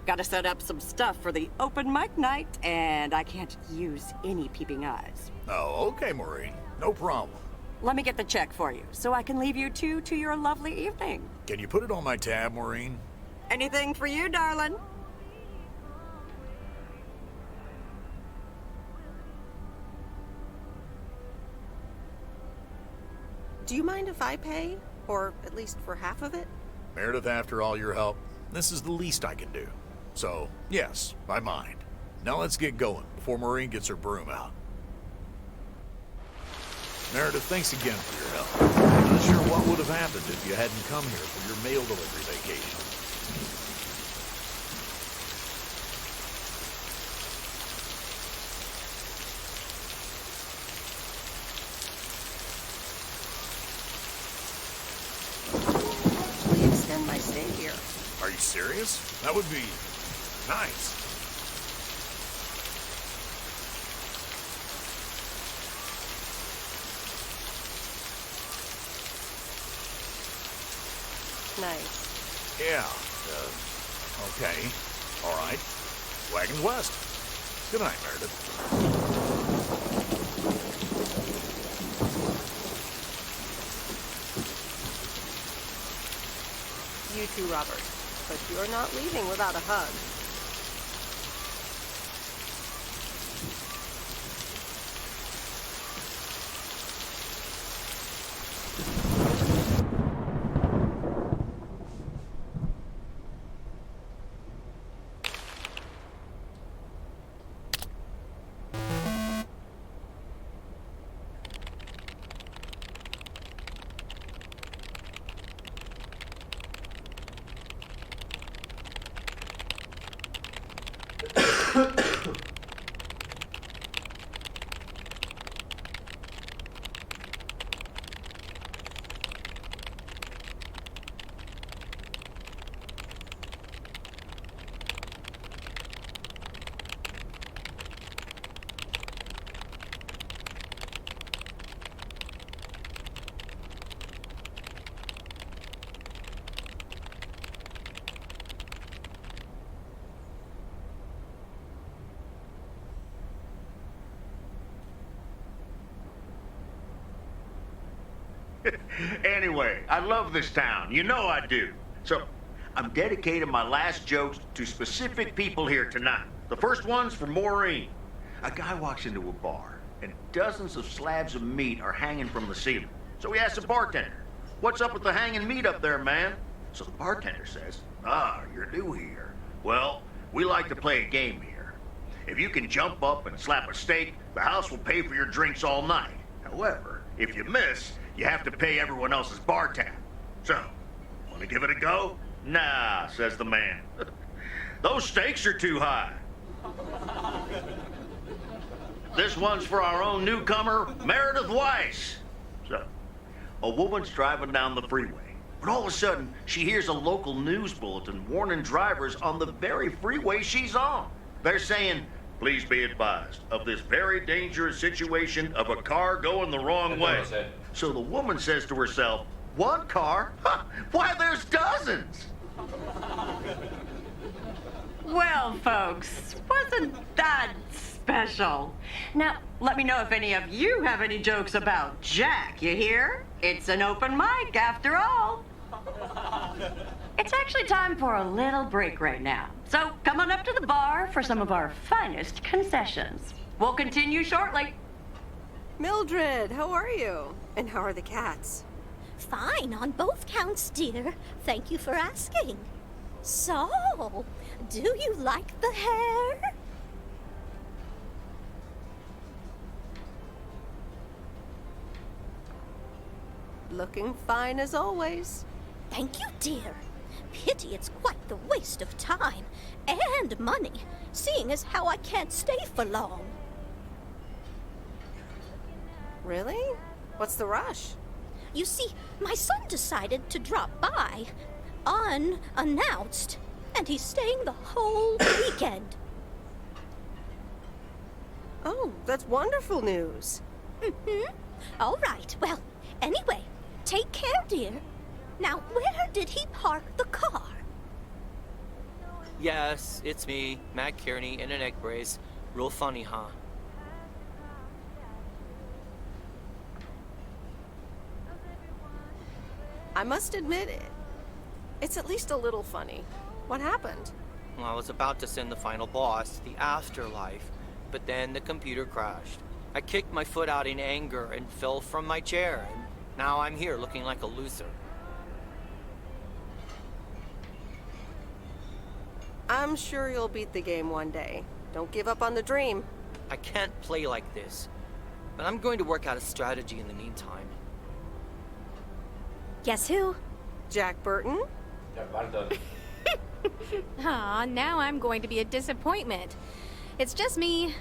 Gotta set up some stuff for the open mic night, and I can't use any peeping eyes. Oh, okay, Maureen. No problem. Let me get the check for you, so I can leave you two to your lovely evening. Can you put it on my tab, Maureen? Anything for you, darling. Do you mind if I pay? Or at least for half of it? Meredith, after all your help, this is the least I can do. So, yes, I mind. Now let's get going before Maureen gets her broom out. Meredith, thanks again for your help. I'm not sure what would have happened if you hadn't come here for your mail delivery vacation. Extend my stay here. Are you serious? That would be nice. Nice. Yeah. Okay. All right. Wagons west. Good night, Meredith. You too, Robert. But you're not leaving without a hug. Anyway, I love this town. You know I do. So, I'm dedicating my last jokes to specific people here tonight. The first one's for Maureen. A guy walks into a bar, and dozens of slabs of meat are hanging from the ceiling. So he asks the bartender, "What's up with the hanging meat up there, man?" So the bartender says, "Ah, you're new here. Well, we like to play a game here. If you can jump up and slap a steak, the house will pay for your drinks all night. However, if you miss, you have to pay everyone else's bar tab. So, want to give it a go?" "Nah," says the man. "Those stakes are too high." This one's for our own newcomer, Meredith Weiss. So, a woman's driving down the freeway, but all of a sudden, she hears a local news bulletin warning drivers on the very freeway she's on. They're saying, "Please be advised of this very dangerous situation of a car going the wrong way." So the woman says to herself, "One car? Huh, why, there's dozens!" Well, folks, wasn't that special? Now, let me know if any of you have any jokes about Jack, you hear? It's an open mic after all. It's actually time for a little break right now. So come on up to the bar for some of our finest concessions. We'll continue shortly. Mildred, how are you? And how are the cats? Fine on both counts, dear. Thank you for asking. So, do you like the hair? Looking fine as always. Thank you, dear. Pity it's quite the waste of time and money, seeing as how I can't stay for long. Really? What's the rush? You see, my son decided to drop by, unannounced, and he's staying the whole weekend. Oh, that's wonderful news. Mm-hmm. All right, well, anyway, take care, dear. Now, where did he park the car? Yes, it's me, Matt Kearney, in an egg brace. Real funny, huh? I must admit it's at least a little funny. What happened? Well, I was about to send the final boss to the afterlife, but then the computer crashed. I kicked my foot out in anger and fell from my chair, and now I'm here looking like a loser. I'm sure you'll beat the game one day. Don't give up on the dream. I can't play like this, but I'm going to work out a strategy in the meantime. Guess who? Jack Burton? Jack Burton. Aw, now I'm going to be a disappointment. It's just me.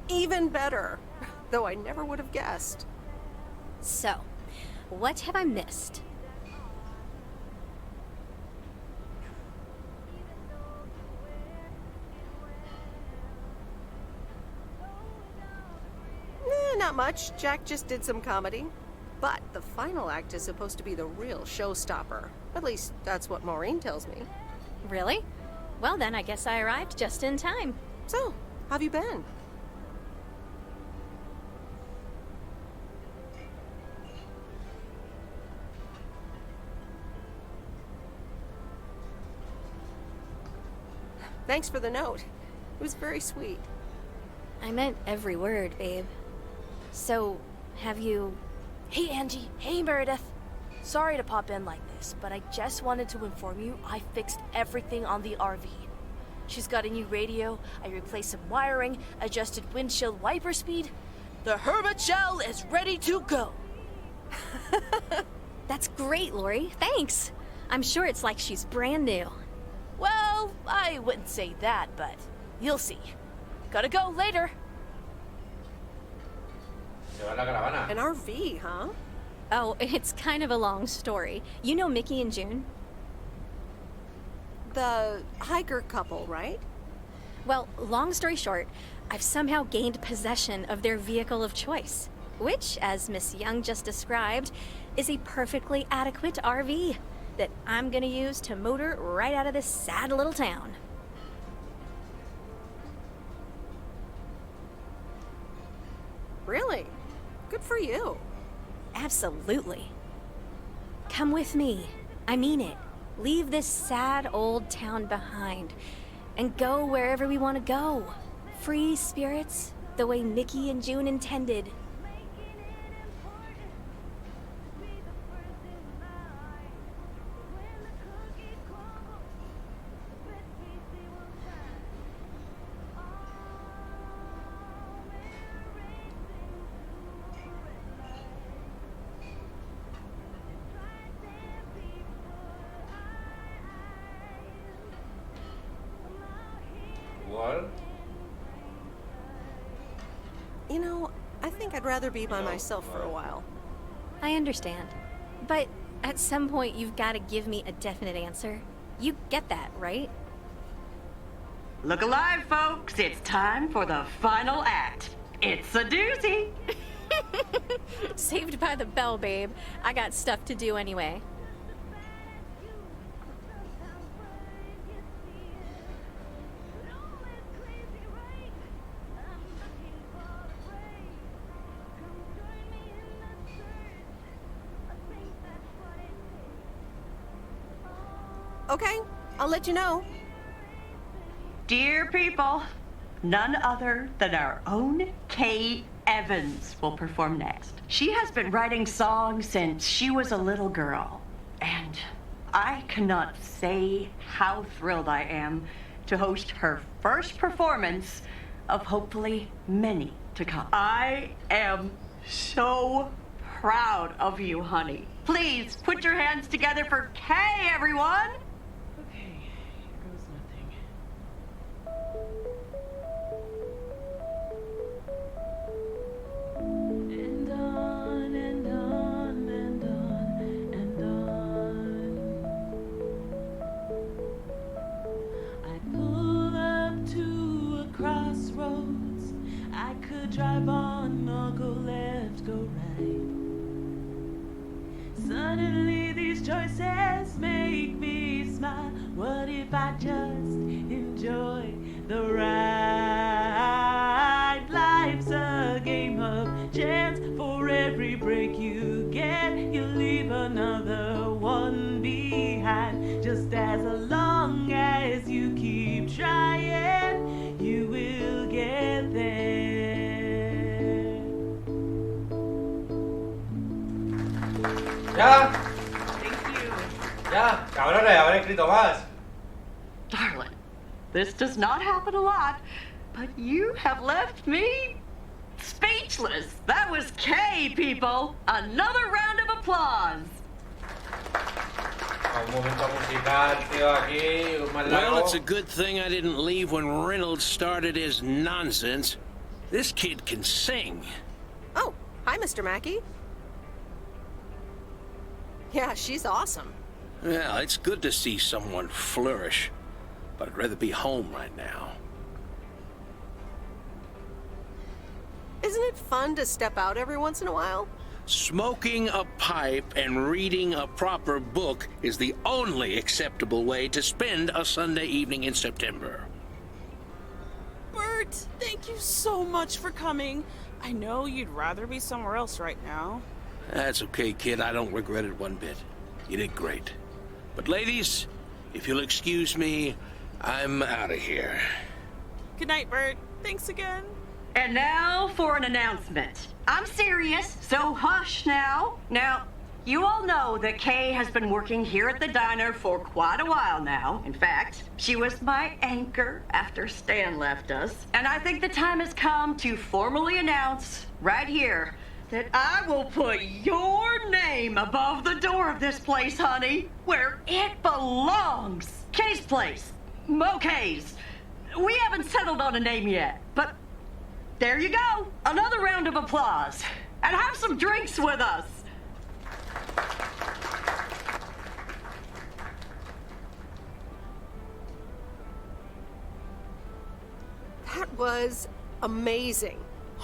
Even better. Though I never would have guessed. So, what have I missed? Not much. Jack just did some comedy. But the final act is supposed to be the real showstopper. At least, that's what Maureen tells me. Really? Well then, I guess I arrived just in time. So, how have you been? Thanks for the note. It was very sweet. I meant every word, babe. So, have you... Hey, Angie. Hey, Meredith. Sorry to pop in like this, but I just wanted to inform you I fixed everything on the RV. She's got a new radio, I replaced some wiring, adjusted windshield wiper speed. The Hermit Shell is ready to go. That's great, Lori. Thanks. I'm sure it's like she's brand new. Well, I wouldn't say that, but you'll see. Gotta go later. Se va a la caravana. An RV, huh? Oh, it's kind of a long story. You know Mickey and June? The hiker couple, right? Well, long story short, I've somehow gained possession of their vehicle of choice, which, as Miss Young just described, is a perfectly adequate RV that I'm gonna use to motor right out of this sad little town. Really? Good for you. Absolutely. Come with me. I mean it. Leave this sad old town behind and go wherever we want to go. Free spirits, the way Mickey and June intended. What? You know, I think I'd rather be by myself for a while. I understand. But at some point, you've got to give me a definite answer. You get that, right? Look alive, folks. It's time for the final act. It's a doozy. Saved by the bell, babe. I got stuff to do anyway. Okay, I'll let you know. Dear people, none other than our own Kay Evans will perform next. She has been writing songs since she was a little girl, and I cannot say how thrilled I am to host her first performance of hopefully many to come. I am so proud of you, honey. Please put your hands together for Kay, everyone. And on and on and on and on. I pull up to a crossroads. I could drive on or go left, go right. Suddenly these choices make me smile. What if I just enjoy the ride? Life's a game of chance. For every break you get, you leave another one behind. Just as long as you keep trying, you will get there. ¿Ya? Ya, cabrones, haber escrito más. Darling, this does not happen a lot, but you have left me speechless. That was Kay, people. Another round of applause. Un momento musical, tío, aquí, más largo. Well, it's a good thing I didn't leave when Reynolds started his nonsense. This kid can sing. Oh, hi, Mr. Mackey. Yeah, she's awesome. Well, it's good to see someone flourish, but I'd rather be home right now. Isn't it fun to step out every once in a while? Smoking a pipe and reading a proper book is the only acceptable way to spend a Sunday evening in September. Bert, thank you so much for coming. I know you'd rather be somewhere else right now. That's okay, kid. I don't regret it one bit. You did great. But ladies, if you'll excuse me, I'm out of here. Good night, Bert. Thanks again. And now for an announcement. I'm serious, so hush now. Now, you all know that Kay has been working here at the diner for quite a while now. In fact, she was my anchor after Stan left us. And I think the time has come to formally announce right here that I will put your your name above the door of this place, honey, where it belongs. Kay's Place. Kay's. We haven't settled on a name yet, but there you go. Another round of applause. And have some drinks with us. That was amazing.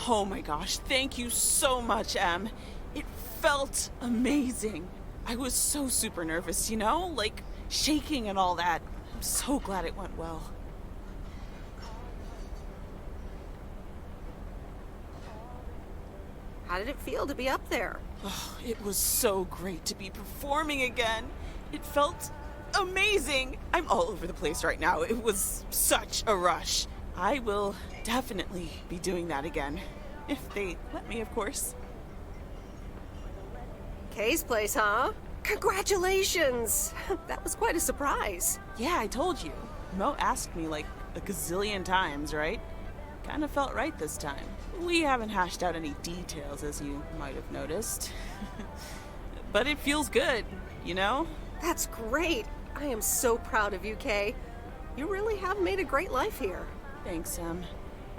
Oh my gosh, thank you so much, Em. It felt amazing. I was so super nervous, you know? Like, shaking and all that. I'm so glad it went well. How did it feel to be up there? Oh, it was so great to be performing again. It felt amazing. I'm all over the place right now. It was such a rush. I will definitely be doing that again. If they let me, of course. Kay's Place, huh? Congratulations! That was quite a surprise. Yeah, I told you. Mo asked me like a gazillion times, right? Kinda felt right this time. We haven't hashed out any details, as you might have noticed. But it feels good, you know? That's great. I am so proud of you, Kay. You really have made a great life here. Thanks, Em.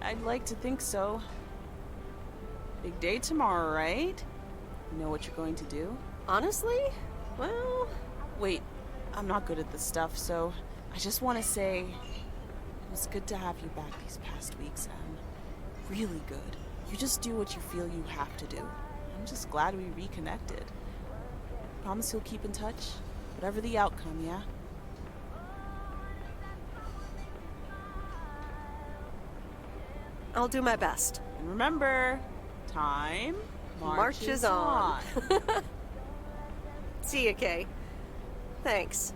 I'd like to think so. Big day tomorrow, right? You know what you're going to do? Honestly? Well... Wait, I'm not good at this stuff, so I just want to say it was good to have you back these past weeks, Em. Really good. You just do what you feel you have to do. I'm just glad we reconnected. Promise you'll keep in touch, whatever the outcome, yeah? I'll do my best. And remember, time marches on. See ya, Kay. Thanks.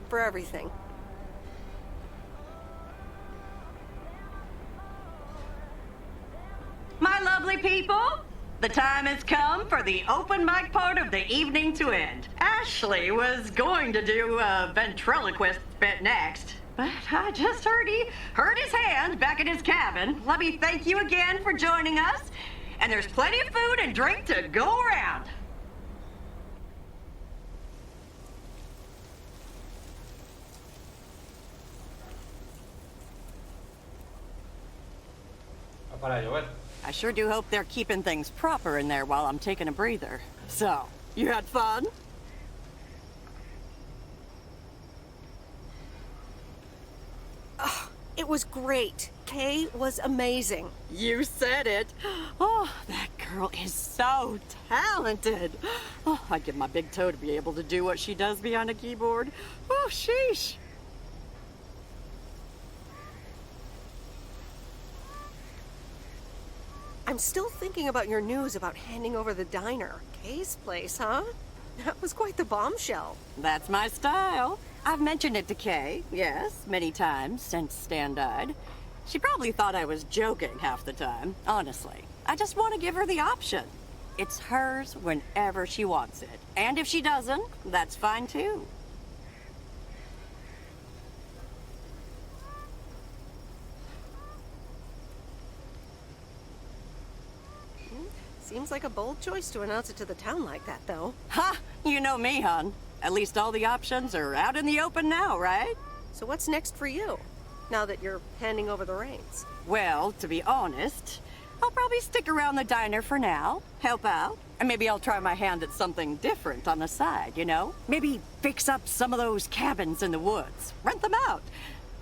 For everything. My lovely people, the time has come for the open mic part of the evening to end. Ashley was going to do a ventriloquist bit next, but I just heard he hurt his hand back in his cabin. Let me thank you again for joining us, and there's plenty of food and drink to go around. Para llover. I sure do hope they're keeping things proper in there while I'm taking a breather. So, you had fun? Oh, it was great. Kay was amazing. You said it. Oh, that girl is so talented. Oh, I'd give my big toe to be able to do what she does behind a keyboard. Oh, sheesh. I'm still thinking about your news about handing over the diner. Kay's Place, huh? That was quite the bombshell. That's my style. I've mentioned it to Kay, yes, many times since Stan died. She probably thought I was joking half the time, honestly. I just want to give her the option. It's hers whenever she wants it. And if she doesn't, that's fine too. Seems like a bold choice to announce it to the town like that, though. Ha! You know me, hon. At least all the options are out in the open now, right? So what's next for you, now that you're handing over the reins? Well, to be honest, I'll probably stick around the diner for now, help out, and maybe I'll try my hand at something different on the side, you know? Maybe fix up some of those cabins in the woods, rent them out.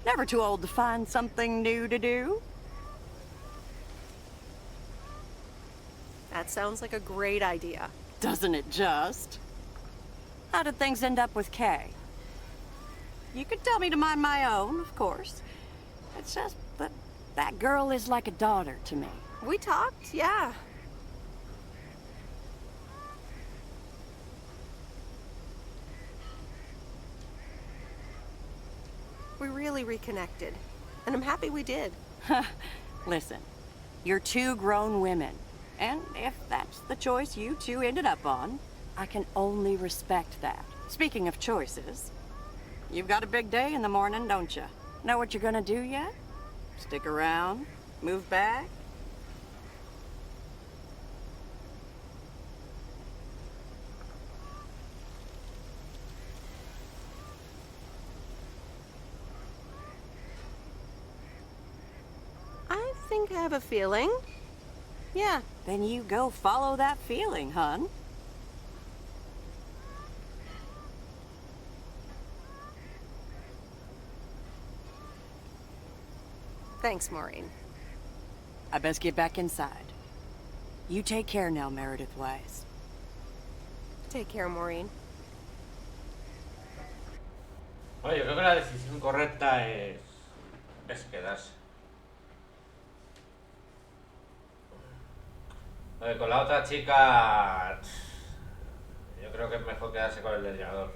Never too old to find something new to do. That sounds like a great idea. Doesn't it just? How did things end up with Kay? You could tell me to mind my own, of course. It's just that that girl is like a daughter to me. We talked, yeah. We really reconnected, and I'm happy we did. Listen, you're two grown women. And if that's the choice you two ended up on, I can only respect that. Speaking of choices, you've got a big day in the morning, don't you? Know what you're gonna do yet? Stick around? Move back? I think I have a feeling. Yeah. Then you go follow that feeling, hun. Thanks, Maureen. I best get back inside. You take care now, Meredith Wise. Take care, Maureen. Bueno, yo creo que la decisión correcta es quedarse. Con la otra chica, yo creo que es mejor quedarse con el leñador.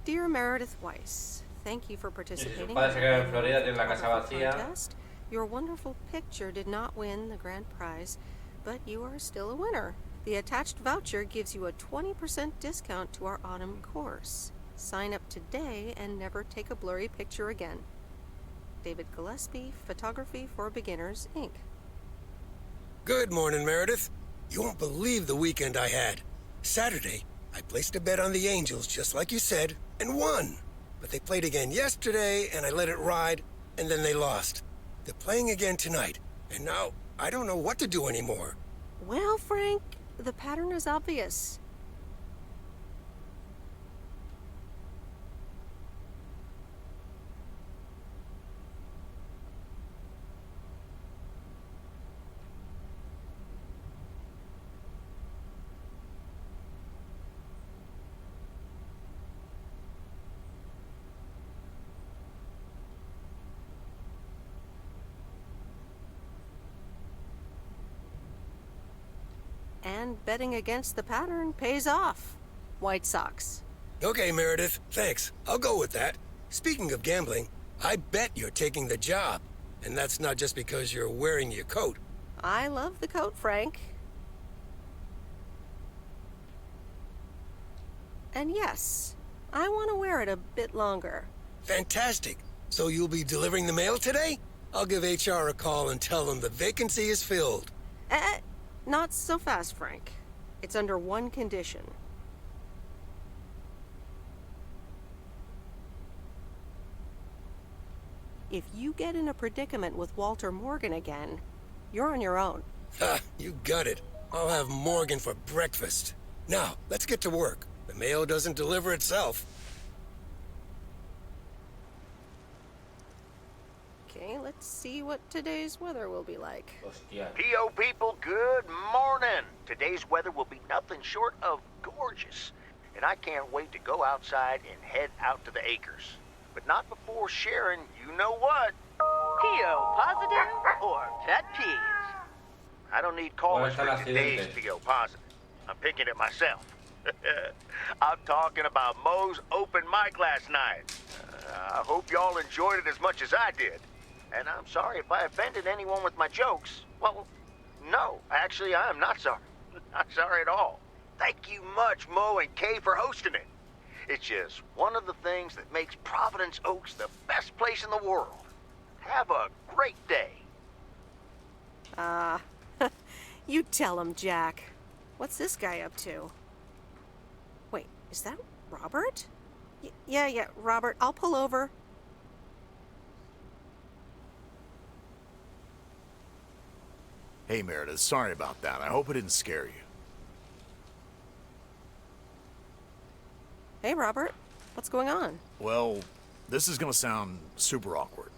Dear Meredith Weiss, thank you for Y si participating sus padres se quedan en in Florida, the tienen la casa photography vacía. contest. Your wonderful picture did not win the grand prize, but you are still a winner. The attached voucher gives you a 20% discount to our autumn course. Sign up today and never take a blurry picture again. David Gillespie, Photography for Beginners, Inc. Good morning, Meredith. You won't believe the weekend I had. Saturday, I placed a bet on the Angels, just like you said, and won. But they played again yesterday, and I let it ride, and then they lost. They're playing again tonight, and now I don't know what to do anymore. Well, Frank, the pattern is obvious. And betting against the pattern pays off. White Sox. Okay, Meredith, thanks. I'll go with that. Speaking of gambling, I bet you're taking the job. And that's not just because you're wearing your coat. I love the coat, Frank. And yes, I want to wear it a bit longer. Fantastic. So you'll be delivering the mail today? I'll give HR a call and tell them the vacancy is filled. Not so fast, Frank. It's under one condition. If you get in a predicament with Walter Morgan again, you're on your own. Ha, you got it. I'll have Morgan for breakfast. Now, let's get to work. The mail doesn't deliver itself. Okay, let's see what today's weather will be like. P.O. people, good morning. Today's weather will be nothing short of gorgeous. And I can't wait to go outside and head out to the acres. But not before sharing, you know what? P.O. positive or pet peeves? I don't need callers Well, for today's P.O. positive. I'm picking it myself. I'm talking about Moe's open mic last night. I hope y'all enjoyed it as much as I did. And I'm sorry if I offended anyone with my jokes. Well, no, actually, I am not sorry. Not sorry at all. Thank you much, Mo and Kay, for hosting it. It's just one of the things that makes Providence Oaks the best place in the world. Have a great day. You tell him, Jack. What's this guy up to? Wait, is that Robert? Yeah, Robert, I'll pull over. Hey, Meredith, sorry about that. I hope it didn't scare you. Hey, Robert, what's going on? Well, this is gonna sound super awkward,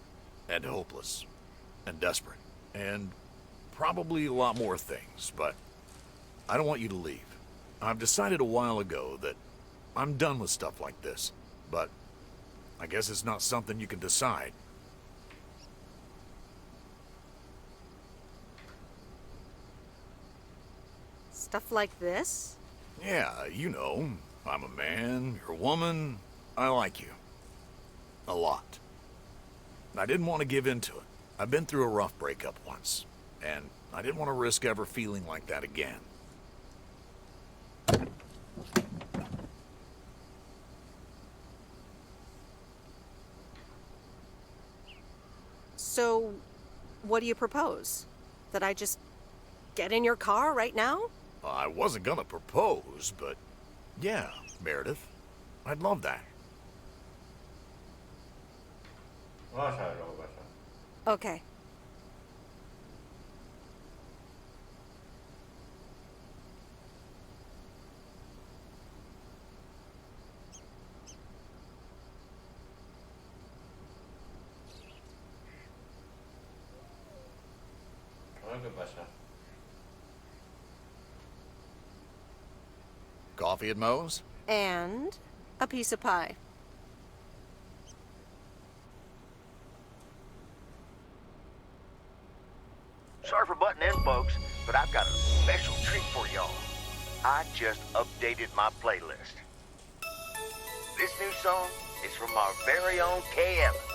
and hopeless, and desperate, and probably a lot more things, but I don't want you to leave. I've decided a while ago that I'm done with stuff like this, but I guess it's not something you can decide. Stuff like this? Yeah, you know, I'm a man, you're a woman, I like you. A lot. I didn't want to give in to it. I've been through a rough breakup once, and I didn't want to risk ever feeling like that again. So, what do you propose? That I just get in your car right now? I wasn't gonna propose, but yeah, Meredith, I'd love that. Vamos a ver lo que pasa. Okay. ¿qué pasa? Coffee at Moe's? And a piece of pie. Sorry for butting in, folks, but I've got a special treat for y'all. I just updated my playlist. This new song is from our very own Kay Evans.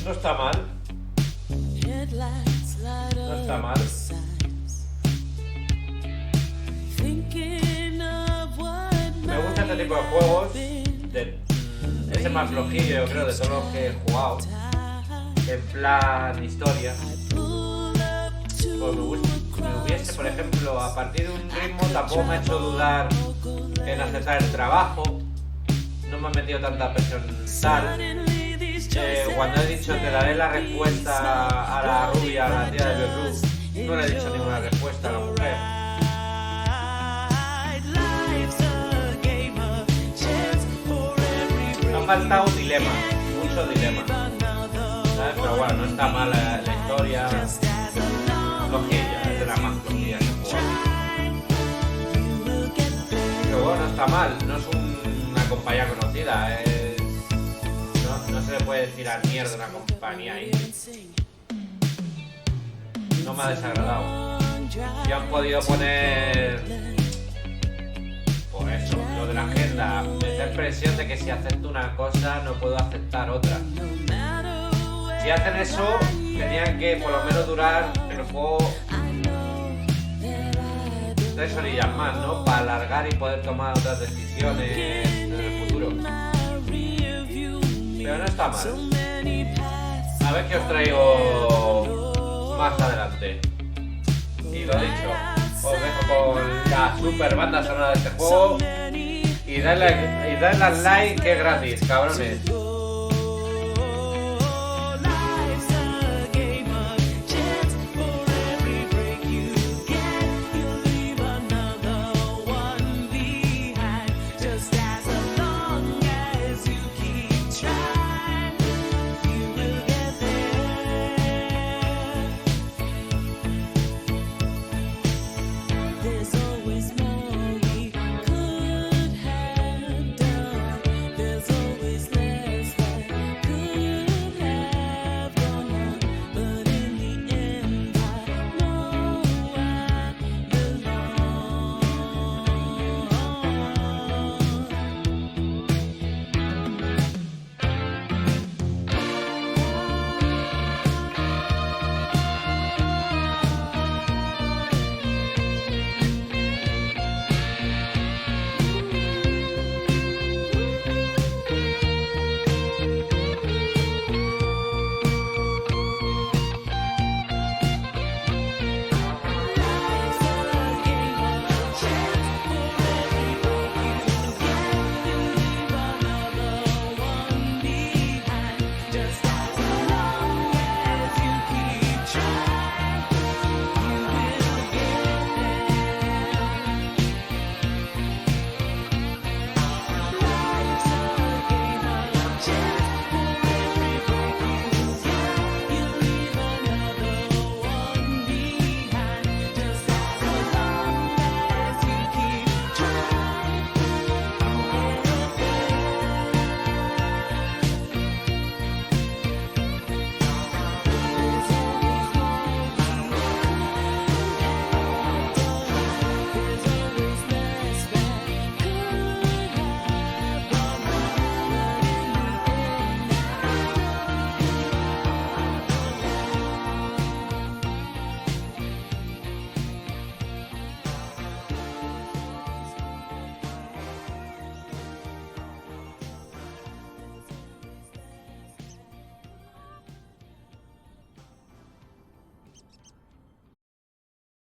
No está mal. No está mal. Me gusta este tipo de juegos. Es el más flojillo, yo creo, de todos los que he jugado. En plan historia. Pues me hubiese, por ejemplo, a partir de un ritmo tampoco me ha hecho dudar en aceptar el trabajo. No me ha metido tanta presión tal. Cuando he dicho te daré la respuesta a la rubia, a la tía de Beirut, no le he dicho ninguna respuesta a la mujer. Me ha faltado dilema, mucho dilema, ¿sabes? Pero bueno, no está mal la historia. Flojilla, es de las más flojillas que he jugado. Pero bueno, no está mal, no es una compañía conocida, no se le puede tirar mierda a una compañía ahí. No me ha desagradado. Y han podido poner, por eso, lo de la agenda, meter presión de que si acepto una cosa no puedo aceptar otra. Si hacen eso, tenían que por lo menos durar el juego 3 orillas más, ¿no? Para alargar y poder tomar otras decisiones en el futuro. Pero no está mal. A ver qué os traigo más adelante. Y lo dicho, os dejo con la super banda sonora de este juego. Y dadle al like, que es gratis, cabrones. Just